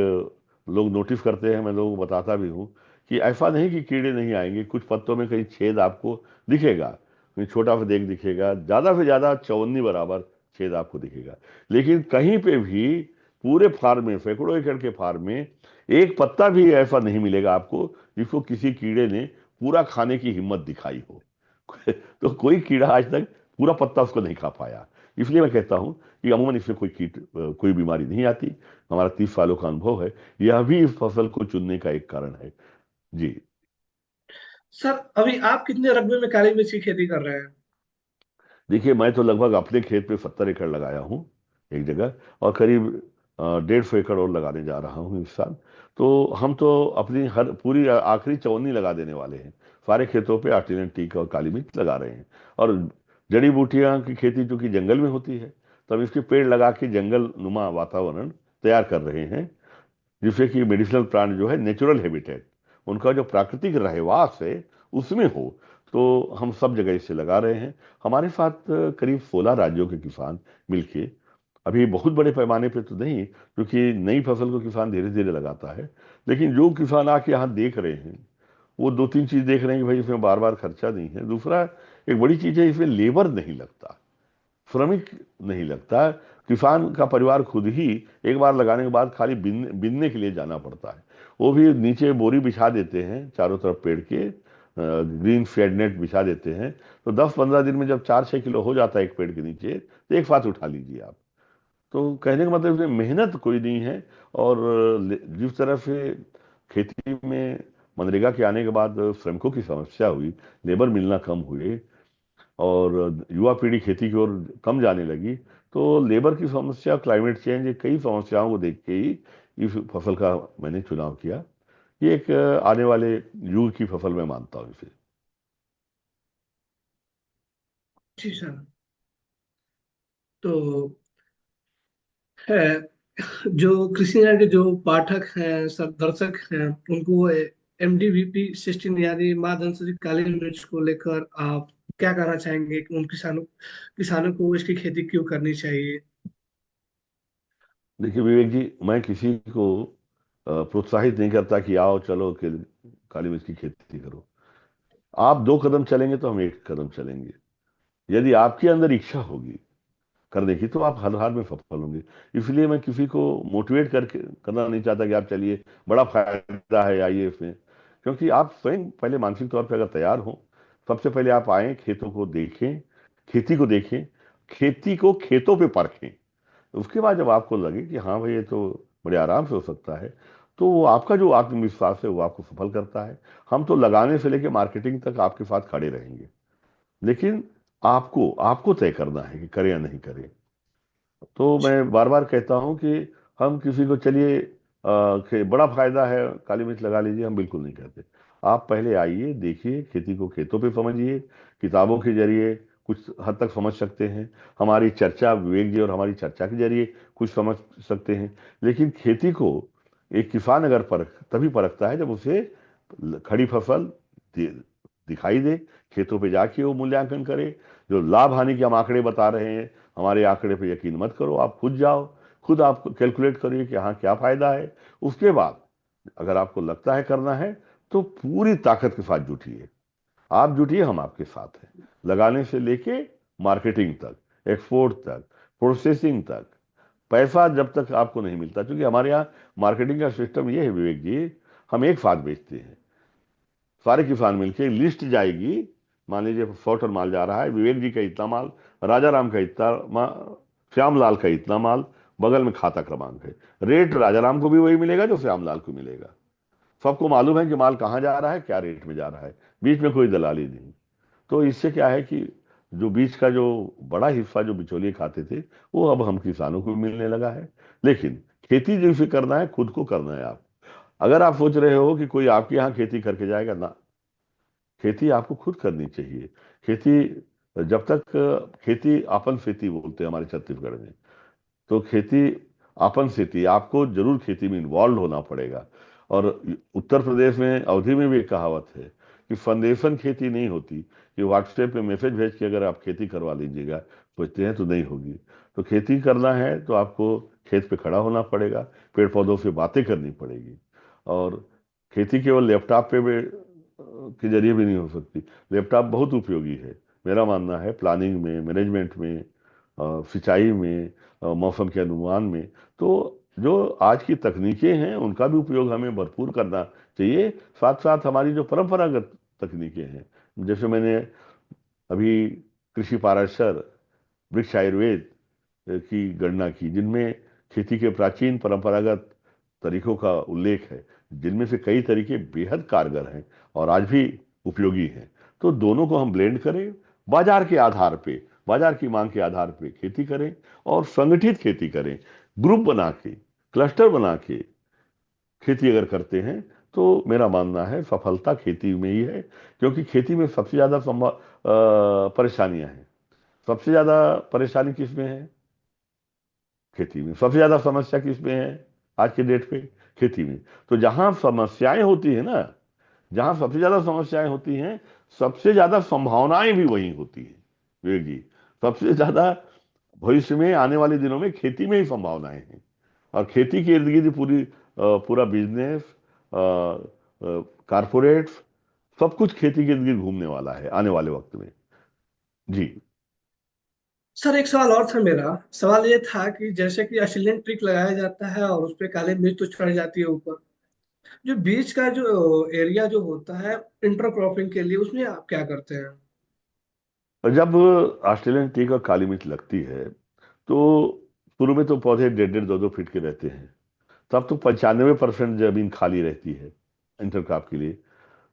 लोग नोटिस करते हैं, मैं लोगों को बताता भी हूँ कि ऐसा नहीं कि कीड़े नहीं आएंगे, कुछ पत्तों में कहीं छेद आपको दिखेगा, कहीं छोटा सा देख दिखेगा, ज्यादा से ज्यादा चौवन्नी बराबर छेद आपको दिखेगा। लेकिन कहीं पे भी पूरे फार्म में, सैकड़ों एकड़ के फार्म में, एक पत्ता भी ऐसा नहीं मिलेगा आपको जिसको किसी कीड़े ने पूरा खाने की हिम्मत दिखाई हो। तो कोई कीड़ा आज तक पूरा पत्ता उसको नहीं खा पाया। इसलिए मैं कहता हूं कि अमूमन इसमें कोई बीमारी नहीं आती। हमारा 30 सालों का अनुभव है, यह भी इस फसल को चुनने का एक कारण है। जी सर अभी आप कितने रकबे में काली मिर्च की खेती कर रहे हैं? देखिए, मैं तो लगभग अपने खेत पे 70 एकड़ लगाया हूँ एक जगह, और करीब 150 एकड़ और लगाने जा रहा हूँ इस साल। तो हम तो अपनी हर पूरी आखिरी चवन्नी लगा देने वाले हैं। सारे खेतों पे आर्टिलेन टीक और काली मिर्च लगा रहे हैं। और जड़ी बूटियां की खेती जो कि जंगल में होती है, तो हम इसके पेड़ लगा के जंगल नुमा वातावरण तैयार कर रहे हैं, जिससे कि मेडिसिनल प्लांट जो है नेचुरल हैबिटेट, उनका जो प्राकृतिक रहवास है उसमें हो। तो हम सब जगह इसे लगा रहे हैं। हमारे साथ करीब 16 राज्यों के किसान मिलके, अभी बहुत बड़े पैमाने पे तो नहीं, क्योंकि नई फसल को किसान धीरे धीरे लगाता है, लेकिन जो किसान आके यहाँ देख रहे हैं, वो दो तीन चीज देख रहे हैं कि भाई इसमें बार बार खर्चा नहीं है। दूसरा, एक बड़ी चीज है, इसमें लेबर नहीं लगता, श्रमिक नहीं लगता। किसान का परिवार खुद ही एक बार लगाने के बाद खाली बिनने के लिए जाना पड़ता है। वो भी नीचे बोरी बिछा देते हैं चारों तरफ पेड़ के, ग्रीन शेड नेट बिछा देते हैं। तो 10-15 दिन में जब 4-6 किलो हो जाता है एक पेड़ के नीचे, तो एक साथ उठा लीजिए आप। तो कहने का मतलब इसमें मेहनत कोई नहीं है। और जिस तरह से खेती में मनरेगा के आने के बाद श्रमिकों की समस्या हुई, लेबर मिलना कम हुए, और युवा पीढ़ी खेती की ओर कम जाने लगी, तो लेबर की समस्या, क्लाइमेट चेंज, ये कई समस्याओं को देख के ही इस फसल का मैंने चुनाव किया। ये एक आने वाले युग की फसल मैं मानता हूँ इसे। जी सर। तो है, जो कृषि न्याय के जो पाठक हैं, सब दर्शक हैं, उनको MDVP 16 यानी माँ धनसरी काली मिर्च को लेकर आप क्या कहना चाहेंगे कि उन किसानों किसानों को इसकी खेती क्यों करनी चाहिए? देखिए विवेक जी, मैं किसी को प्रोत्साहित नहीं करता कि आओ चलो कि काली मिर्च की खेती करो। आप 2 कदम चलेंगे तो हम एक कदम चलेंगे। यदि आपके अंदर इच्छा होगी करने की, तो आप हर हाल में सफल होंगे। इसलिए मैं किसी को मोटिवेट करके करना नहीं चाहता कि आप चलिए, बड़ा फायदा है, आइए इसमें। क्योंकि आप स्वयं पहले मानसिक तौर पर अगर तैयार हो, सबसे पहले आप आए, खेतों को देखें, खेती को देखें, खेती को खेतों पे परखें। उसके बाद जब आपको लगे कि हाँ भाई ये तो बड़े आराम से हो सकता है, तो वो आपका जो आत्मविश्वास है वो आपको सफल करता है। हम तो लगाने से लेके मार्केटिंग तक आपके साथ खड़े रहेंगे, लेकिन आपको आपको तय करना है कि करें या नहीं करें। तो मैं बार बार कहता हूं कि हम किसी को चलिए कि बड़ा फायदा है काली मिर्च लगा लीजिए, हम बिल्कुल नहीं कहते। आप पहले आइए, देखिए, खेती को खेतों पे समझिए, किताबों के जरिए कुछ हद तक समझ सकते हैं, हमारी चर्चा, विवेक जी और हमारी चर्चा के जरिए कुछ समझ सकते हैं। लेकिन खेती को एक किसान अगर तभी परखता है जब उसे खड़ी फसल दि- दिखाई दे, खेतों पे जाके वो मूल्यांकन करे। जो लाभ हानि के हम आंकड़े बता रहे हैं, हमारे आंकड़े पे यकीन मत करो, आप खुद जाओ, खुद आप कैलकुलेट करिए कि हाँ क्या फायदा है। उसके बाद अगर आपको लगता है करना है, तो पूरी ताकत के साथ जुटिए। आप जुटिए, हम आपके साथ हैं, लगाने से लेके मार्केटिंग तक, एक्सपोर्ट तक, प्रोसेसिंग तक। पैसा जब तक आपको नहीं मिलता, क्योंकि हमारे यहाँ मार्केटिंग का सिस्टम ये है विवेक जी, हम एक साथ बेचते हैं। सारे किसान मिलके लिस्ट जाएगी, मान लीजिए 100 टन माल जा रहा है, विवेक जी का इतना माल, राजा राम का इतना माल, श्यामलाल का इतना माल, बगल में खाता क्रमांक है। रेट राजा राम को भी वही मिलेगा जो श्यामलाल को मिलेगा। सबको मालूम है कि माल कहाँ जा रहा है, क्या रेट में जा रहा है, बीच में कोई दलाली नहीं। तो इससे क्या है कि जो बीच का जो बड़ा हिस्सा जो बिचौलिए खाते थे, वो अब हम किसानों को भी मिलने लगा है। लेकिन खेती जिसे करना है, खुद को करना है। आप अगर आप सोच रहे हो कि कोई आपके यहाँ खेती करके जाएगा ना, खेती आपको खुद करनी चाहिए। खेती जब तक खेती आपन खेती बोलते हैं हमारे छत्तीसगढ़ में, तो खेती आपन खेती, आपको जरूर खेती में इन्वॉल्व होना पड़ेगा। और उत्तर प्रदेश में अवधि में भी एक कहावत है कि फंडेशन खेती नहीं होती, कि व्हाट्सएप पे मैसेज भेज के अगर आप खेती करवा लीजिएगा, सोचते हैं तो नहीं होगी। तो खेती करना है तो आपको खेत पे खड़ा होना पड़ेगा, पेड़ पौधों से बातें करनी पड़ेगी। और खेती केवल लैपटॉप पे भी के जरिए भी नहीं हो सकती। लैपटॉप बहुत उपयोगी है, मेरा मानना है, प्लानिंग में, मैनेजमेंट में, सिंचाई में, मौसम के अनुमान में। तो जो आज की तकनीकें हैं उनका भी उपयोग हमें भरपूर करना चाहिए। साथ साथ हमारी जो परंपरागत तकनीकें हैं, जैसे मैंने अभी कृषि पाराशर, वृक्ष आयुर्वेद की गणना की, जिनमें खेती के प्राचीन परंपरागत तरीकों का उल्लेख है, जिनमें से कई तरीके बेहद कारगर हैं और आज भी उपयोगी हैं। तो दोनों को हम ब्लेंड करें, बाजार के आधार पे, बाजार की मांग के आधार पे खेती करें और संगठित खेती करें। ग्रुप बना के, क्लस्टर बना के खेती अगर करते हैं तो मेरा मानना है सफलता खेती में ही है। क्योंकि खेती में सबसे ज्यादा संभव परेशानियां हैं। सबसे ज्यादा परेशानी किसमें है? खेती में। सबसे ज्यादा समस्या किसमें है आज के डेट पे? खेती में। तो जहां समस्याएं होती है ना, जहां सबसे ज्यादा समस्याएं होती हैं, सबसे ज्यादा संभावनाएं भी वहीं होती हैं विवेक जी। सबसे ज्यादा भविष्य में आने वाले दिनों में खेती में ही संभावनाएं हैं। और खेती के इर्द गिर्द पूरा बिजनेस, कारपोरेट, सब कुछ खेती के इर्द गिर्द घूमने वाला है आने वाले वक्त में। जी। सर एक सवाल और था मेरा। सवाल ये था कि जैसे कि असिलियन ट्रिक लगाया जाता है और उस पे काली मिर्च तो चढ़ जाती है ऊपर, जो बीच का जो एरिया जो होता है इंटरक्रॉपिंग के लिए, उसमें आप क्या करते हैं? और जब ऑस्ट्रेलियन टीक और काली मिर्च लगती है तो शुरू में तो पौधे 1.5-2 फीट के रहते हैं। तब तो 95% जमीन खाली रहती है इंटरक्रॉप के लिए।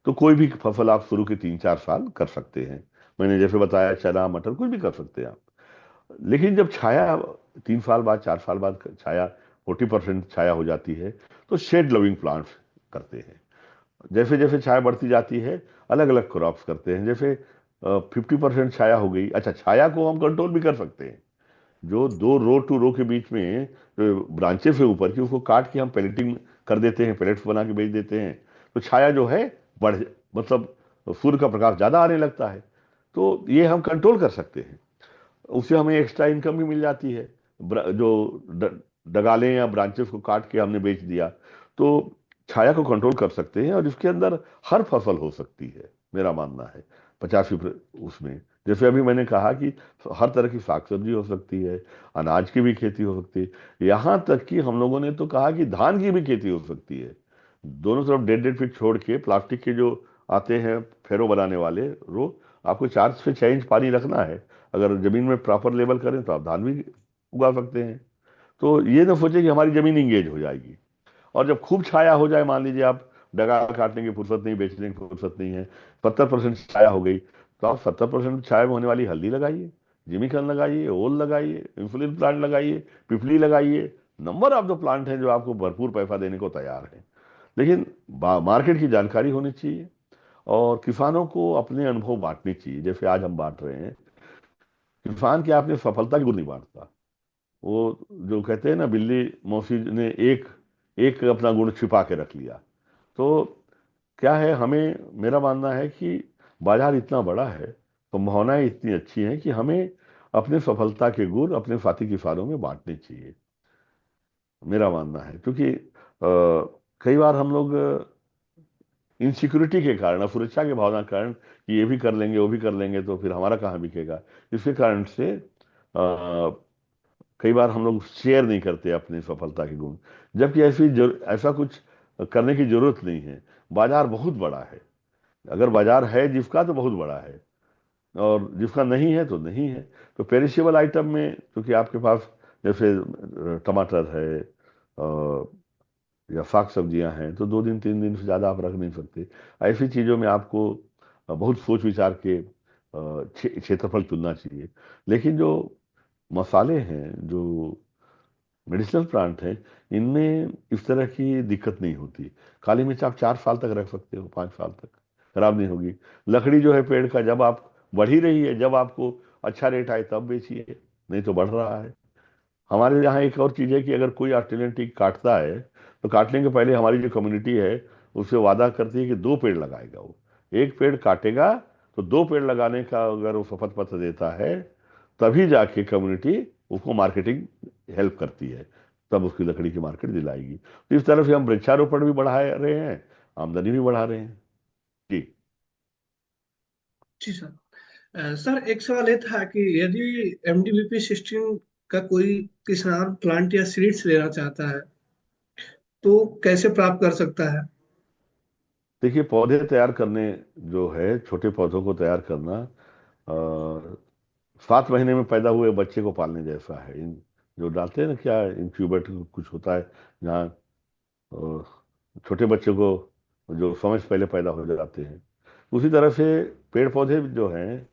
तो कोई भी फसल आप शुरू के 3-4 साल कर सकते हैं। मैंने जैसे बताया, चना मटर कुछ भी कर सकते हैं आप। लेकिन जब छाया 3 साल बाद, 4 साल बाद छाया 40% छाया हो जाती है, तो शेड लविंग प्लांट्स करते हैं। जैसे जैसे छाया बढ़ती जाती है, अलग अलग क्रॉप्स करते हैं। जैसे 50% छाया हो गई, अच्छा छाया को हम कंट्रोल भी कर सकते हैं। जो दो रो टू रो के बीच में ब्रांचेस है ऊपर की, उसको काट के हम पैलेटिंग कर देते हैं, पैलेट्स बना के बेच देते हैं। तो छाया जो है बढ़, मतलब सूर्य का प्रकाश ज्यादा आने लगता है। तो ये हम कंट्रोल कर सकते हैं। उससे हमें एक्स्ट्रा इनकम भी मिल जाती है। डगालें या ब्रांचेस को काट के हमने बेच दिया। तो छाया को कंट्रोल कर सकते हैं और इसके अंदर हर फसल हो सकती है, मेरा मानना है। 85 उसमें, जैसे अभी मैंने कहा कि हर तरह की साग सब्जी हो सकती है, अनाज की भी खेती हो सकती है। यहाँ तक कि हम लोगों ने तो कहा कि धान की भी खेती हो सकती है। दोनों तरफ 1.5-1.5 फीट छोड़ के प्लास्टिक के जो आते हैं फेरो बनाने वाले रो, आपको 4 से 6 इंच पानी रखना है। अगर जमीन में प्रॉपर लेवल करें तो आप धान भी उगा सकते हैं। तो ये ना सोचे कि हमारी जमीन इंगेज हो जाएगी। और जब खूब छाया हो जाए, मान लीजिए आप डगा काटने की फुर्सत नहीं, बेचने की फुर्सत नहीं है, 70% छाया हो गई, तो आप 70% छाया में होने वाली हल्दी लगाइए, जिमीकंद लगाइए, ओल लगाइए, इंसुलिन प्लांट लगाइए, पिपली लगाइए। नंबर ऑफ द प्लांट हैं जो आपको भरपूर पैसा देने को तैयार है। लेकिन मार्केट की जानकारी होनी चाहिए और किसानों को अपने अनुभव बांटने चाहिए। जैसे आज हम बांट रहे हैं, किसान की आपने सफलता की गुण नहीं बांटता। वो जो कहते हैं ना, बिल्ली मौसी ने एक एक अपना गुण छिपा के रख लिया। तो क्या है, हमें, मेरा मानना है कि बाजार इतना बड़ा है, संभावनाएं इतनी अच्छी हैं कि हमें अपने सफलता के गुण अपने साथी किसानों में बांटने चाहिए, मेरा मानना है। क्योंकि कई बार हम लोग इनसिक्योरिटी के कारण, असुरक्षा के भावना के कारण कि ये भी कर लेंगे वो भी कर लेंगे तो फिर हमारा कहाँ बिकेगा, इसके कारण से कई बार हम लोग शेयर नहीं करते अपनी सफलता के गुण। जबकि ऐसा कुछ करने की जरूरत नहीं है। बाजार बहुत बड़ा है। अगर बाजार है जिसका तो बहुत बड़ा है, और जिसका नहीं है तो नहीं है। तो पेरिशेबल आइटम में, क्योंकि आपके पास जैसे टमाटर है या साग सब्जियां हैं, तो 2 दिन 3 दिन से ज़्यादा आप रख नहीं सकते। ऐसी चीज़ों में आपको बहुत सोच विचार के क्षेत्रफल चुनना चाहिए। लेकिन जो मसाले हैं, जो मेडिसिनल प्लांट हैं, इनमें इस तरह की दिक्कत नहीं होती। काली मिर्च आप 4 साल तक रख सकते हो, 5 साल तक खराब नहीं होगी। लकड़ी जो है पेड़ का, जब आप बढ़ ही रही है, जब आपको अच्छा रेट आए तब बेचिए, नहीं तो बढ़ रहा है। हमारे यहाँ एक और चीज़ है कि अगर कोई ऑस्ट्रेलियन टीक काटता है, तो काटने के पहले हमारी जो कम्युनिटी है उससे वादा करती है कि 2 पेड़ लगाएगा वो। एक पेड़ काटेगा तो 2 पेड़ लगाने का अगर वो शपथ पत्र देता है, तभी जाके कम्युनिटी उसको मार्केटिंग हेल्प करती है, तब उसकी लकड़ी की मार्केट दिलाएगी। तो इस तरह से हम वृक्षारोपण भी बढ़ा रहे हैं, आमदनी भी बढ़ा रहे हैं। जी। जी सर। सर एक सवाल ये था कि यदि एमडीबीपी सिस्टम का कोई किसान प्लांट या सीड्स लेना चाहता है तो कैसे प्राप्त कर सकता है? देखिए, पौधे तैयार करने, जो है छोटे पौधों को तैयार करना, 7 महीने में पैदा हुए बच्चे को पालने जैसा है। इन जो डालते हैं ना, क्या इंक्यूबेटर कुछ होता है, जहाँ छोटे बच्चे को, जो समय से पहले पैदा हो जाते हैं, उसी तरह से पेड़ पौधे जो हैं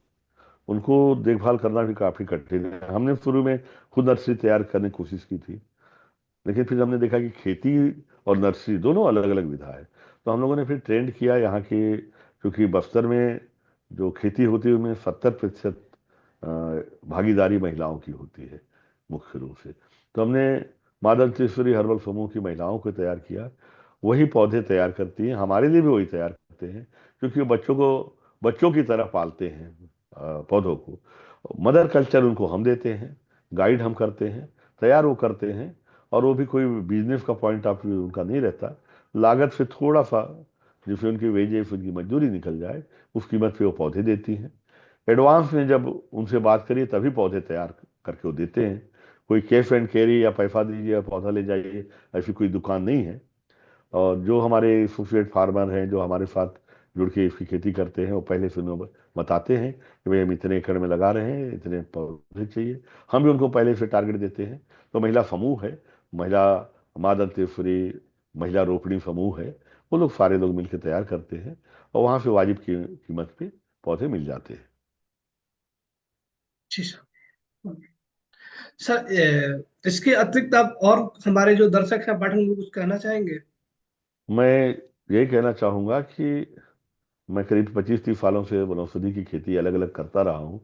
उनको देखभाल करना भी काफी कठिन है। हमने शुरू में खुद नर्सरी तैयार करने की कोशिश की थी, लेकिन फिर हमने देखा कि खेती और नर्सरी दोनों अलग अलग विधा है। तो हम लोगों ने फिर ट्रेंड किया यहाँ के, क्योंकि बस्तर में जो खेती होती है उनमें 70% भागीदारी महिलाओं की होती है मुख्य रूप से। तो हमने माँ दंतेश्वरी हर्बल समूह की महिलाओं को तैयार किया। वही पौधे तैयार करती हैं, हमारे लिए भी वही तैयार करते हैं, क्योंकि वो बच्चों को बच्चों की तरह पालते हैं पौधों को। मदर कल्चर उनको हम देते हैं, गाइड हम करते हैं, तैयार वो करते हैं। और वो भी कोई बिजनेस का पॉइंट ऑफ व्यू उनका नहीं रहता। लागत से थोड़ा सा, जिससे उनकी वेजेस उनकी मजदूरी निकल जाए, उस कीमत पे वो पौधे देती हैं। एडवांस में जब उनसे बात करिए तभी पौधे तैयार करके वो देते हैं। कोई कैश एंड कैरी या पैसा दीजिए या पौधा ले जाइए, ऐसी कोई दुकान नहीं है। और जो हमारे एसोसिएट फार्मर हैं जो हमारे साथ जुड़ के इसकी खेती करते हैं, वो पहले से उन्हें बताते हैं कि भाई हम इतने एकड़ में लगा रहे हैं, इतने पौधे चाहिए। हम भी उनको पहले से टारगेट देते हैं। तो महिला समूह है, महिला माँ दंतेश्वरी महिला रोपड़ी समूह है, वो लोग सारे लोग मिलकर तैयार करते हैं और वहां से वाजिब कीमत पे पौधे मिल जाते हैं। जी सर। सर, इसके अतिरिक्त आप और हमारे जो दर्शक हैं, पाठक, उनको कुछ कहना चाहेंगे? मैं यही कहना चाहूंगा कि मैं करीब 25-30 सालों से वनौषधि की खेती अलग अलग करता रहा हूँ।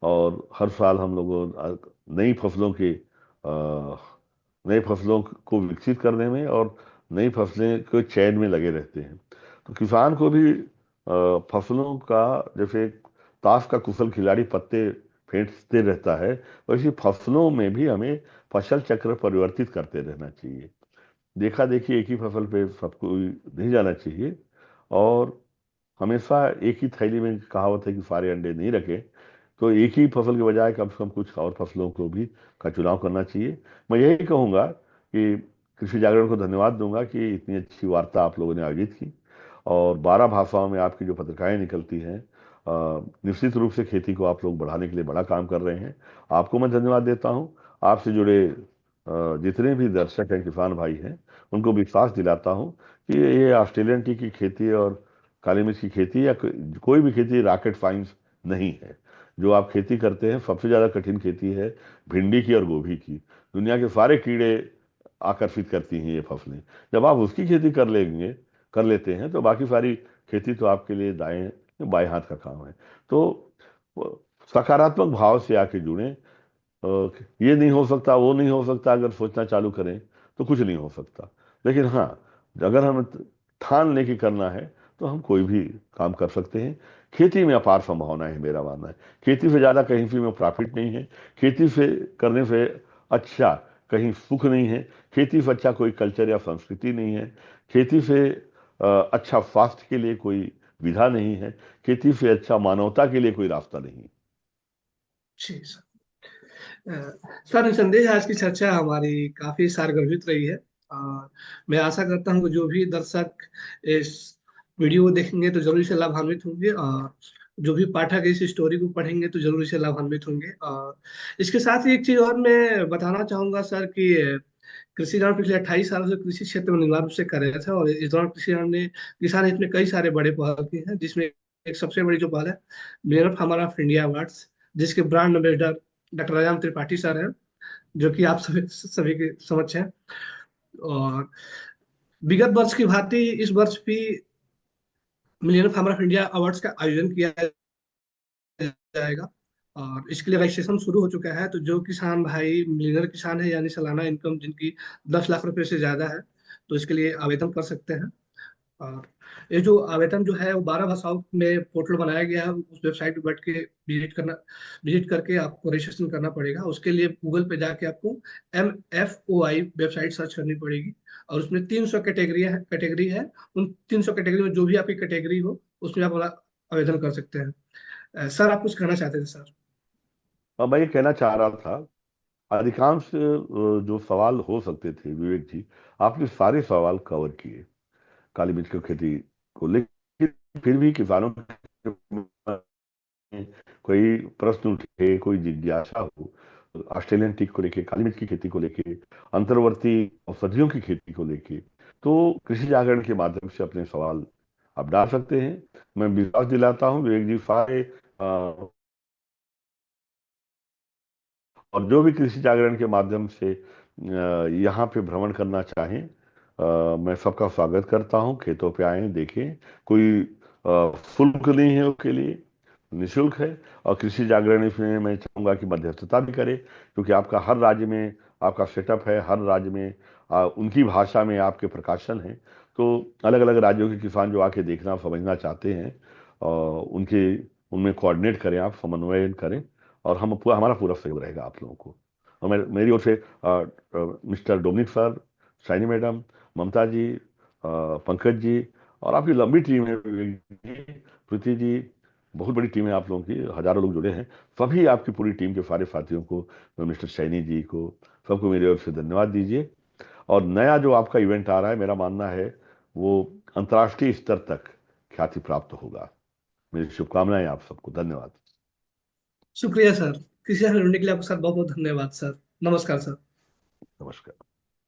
और हर साल हम लोगों नई फसलों के नई फसलों को विकसित करने में और नई फसलें के चयन में लगे रहते हैं। तो किसान को भी फसलों का, जैसे ताश का कुशल खिलाड़ी पत्ते फेंटते रहता है, वैसे फसलों में भी हमें फसल चक्र परिवर्तित करते रहना चाहिए। देखा देखी एक ही फसल पे सबको नहीं जाना चाहिए। और हमेशा एक ही थैली में, कहावत है कि सारे अंडे नहीं रखे। तो एक ही फसल के बजाय कम से कम कुछ और फसलों को भी का चुनाव करना चाहिए। मैं यही कहूंगा कि कृषि जागरण को धन्यवाद दूंगा कि इतनी अच्छी वार्ता आप लोगों ने आयोजित की। और 12 भाषाओं में आपकी जो पत्रिकाएं निकलती हैं, निश्चित रूप से खेती को आप लोग बढ़ाने के लिए बड़ा काम कर रहे हैं। आपको मैं धन्यवाद देता हूँ। आपसे जुड़े जितने भी दर्शक हैं, किसान भाई हैं, उनको विश्वास दिलाता हूँ कि ये ऑस्ट्रेलियन टी की खेती और काली मिर्च की खेती या कोई भी खेती रॉकेट साइंस नहीं है। जो आप खेती करते हैं, सबसे ज्यादा कठिन खेती है भिंडी की और गोभी की। दुनिया के सारे कीड़े आकर्षित करती हैं ये फसलें। जब आप उसकी खेती कर लेते हैं, तो बाकी सारी खेती तो आपके लिए दाएं बाएं हाथ का काम है। तो सकारात्मक भाव से आके जुड़ें। ये नहीं हो सकता, वो नहीं हो सकता, अगर सोचना चालू करें तो कुछ नहीं हो सकता। लेकिन हाँ, अगर हम ठान लेके करना है तो हम कोई भी काम कर सकते हैं। खेती में अपार संभावना है, मेरा मानना है। खेती से ज्यादा कहीं भी में प्रॉफिट नहीं है। खेती से करने से अच्छा कहीं सुख नहीं है। खेती से अच्छा कोई कल्चर या संस्कृति नहीं है। खेती से अच्छा स्वास्थ्य के लिए कोई विधा नहीं है। खेती से अच्छा मानवता के लिए कोई रास्ता नहीं। जी सर। सर, निसंदेह आज की चर्चा हमारी काफी सारगर्भित रही है। और मैं आशा करता हूँ कि जो भी दर्शक इस वीडियो को देखेंगे तो जरूर से लाभान्वित होंगे, और जो भी पाठक इस स्टोरी को पढ़ेंगे तो जरूर से लाभान्वित होंगे। और इसके साथ ही एक चीज और मैं बताना चाहूंगा सर कि कृषि ऋण पिछले 28 सालों से कृषि क्षेत्र में निरंतर रूप से कर रहे थे, और इस दौरान कृषि ऋण ने किसान हित में कई सारे बड़े पहल किए हैं, जिसमें एक सबसे बड़ी जो पहल है million farmer of India awards, जिसके brand ambassador doctor Rajaram Tripathi sir हैं, जो कि आप सभी सभी के समक्ष हैं। और विगत वर्ष की भांति इस वर्ष भी million farmer of India awards का आयोजन किया जाएगा। और इसके लिए रजिस्ट्रेशन शुरू हो चुका है। तो जो किसान भाई मिलियनर किसान है, यानी सालाना इनकम जिनकी 10 लाख रुपए से ज्यादा है, तो इसके लिए आवेदन कर सकते हैं। और ये जो आवेदन जो है वो 12 भाषाओं में पोर्टल बनाया गया है, उस वेबसाइट पे बैठ के विजिट करके आपको रजिस्ट्रेशन करना पड़ेगा। उसके लिए गूगल पे जाके आपको MFOI वेबसाइट सर्च करनी पड़ेगी। और उसमें 300 कैटेगरी है। उन 300 कैटेगरी में जो भी आपकी कैटेगरी हो, उसमें आप आवेदन कर सकते हैं। सर, आप कुछ कहना चाहते थे सर? और मैं ये कहना चाह रहा था, अधिकांश जो सवाल हो सकते थे विवेक जी, आपने सारे सवाल कवर किए काली मिर्च की खेती को लेकर। फिर भी किसानों के में कोई प्रश्न उठे, कोई जिज्ञासा हो ऑस्ट्रेलियन टीक को लेके, काली मिर्च की खेती को लेके, अंतर्वर्ती औषधियों की खेती को लेके, तो कृषि जागरण के माध्यम से अपने सवाल आप डाल सकते हैं। मैं विश्वास दिलाता हूँ विवेक जी सारे और जो भी कृषि जागरण के माध्यम से यहाँ पे भ्रमण करना चाहें, मैं सबका स्वागत करता हूँ। खेतों पे आएं, देखें। कोई शुल्क नहीं है उसके लिए, निःशुल्क है। और कृषि जागरण इसमें मैं चाहूंगा कि मध्यस्थता भी करे, क्योंकि आपका हर राज्य में आपका सेटअप है, हर राज्य में उनकी भाषा में आपके प्रकाशन हैं। तो अलग अलग राज्यों के किसान जो आके देखना समझना चाहते हैं, उनके उनमें कोऑर्डिनेट करें, आप समन्वय करें, और हम पूरा हमारा पूरा सहयोग रहेगा आप लोगों को। और मेरी ओर से mister Dominic sir, Shiny madam, Mamta ji, Pankaj ji, और आपकी लंबी टीम है, विवेक जी, प्रीति जी, बहुत बड़ी टीम है आप लोगों की, हजारों लोग जुड़े हैं। सभी आपकी पूरी टीम के सारे साथियों को, मिस्टर सैनी जी को, सबको मेरी ओर से धन्यवाद दीजिए। और नया जो आपका इवेंट आ रहा है, मेरा मानना है वो अंतर्राष्ट्रीय स्तर तक ख्याति प्राप्त होगा। मेरी शुभकामनाएं आप सबको। धन्यवाद। शुक्रिया सर। कृषि जागरण जुड़ने के लिए आपका सर बहुत बहुत धन्यवाद सर। नमस्कार सर। नमस्कार।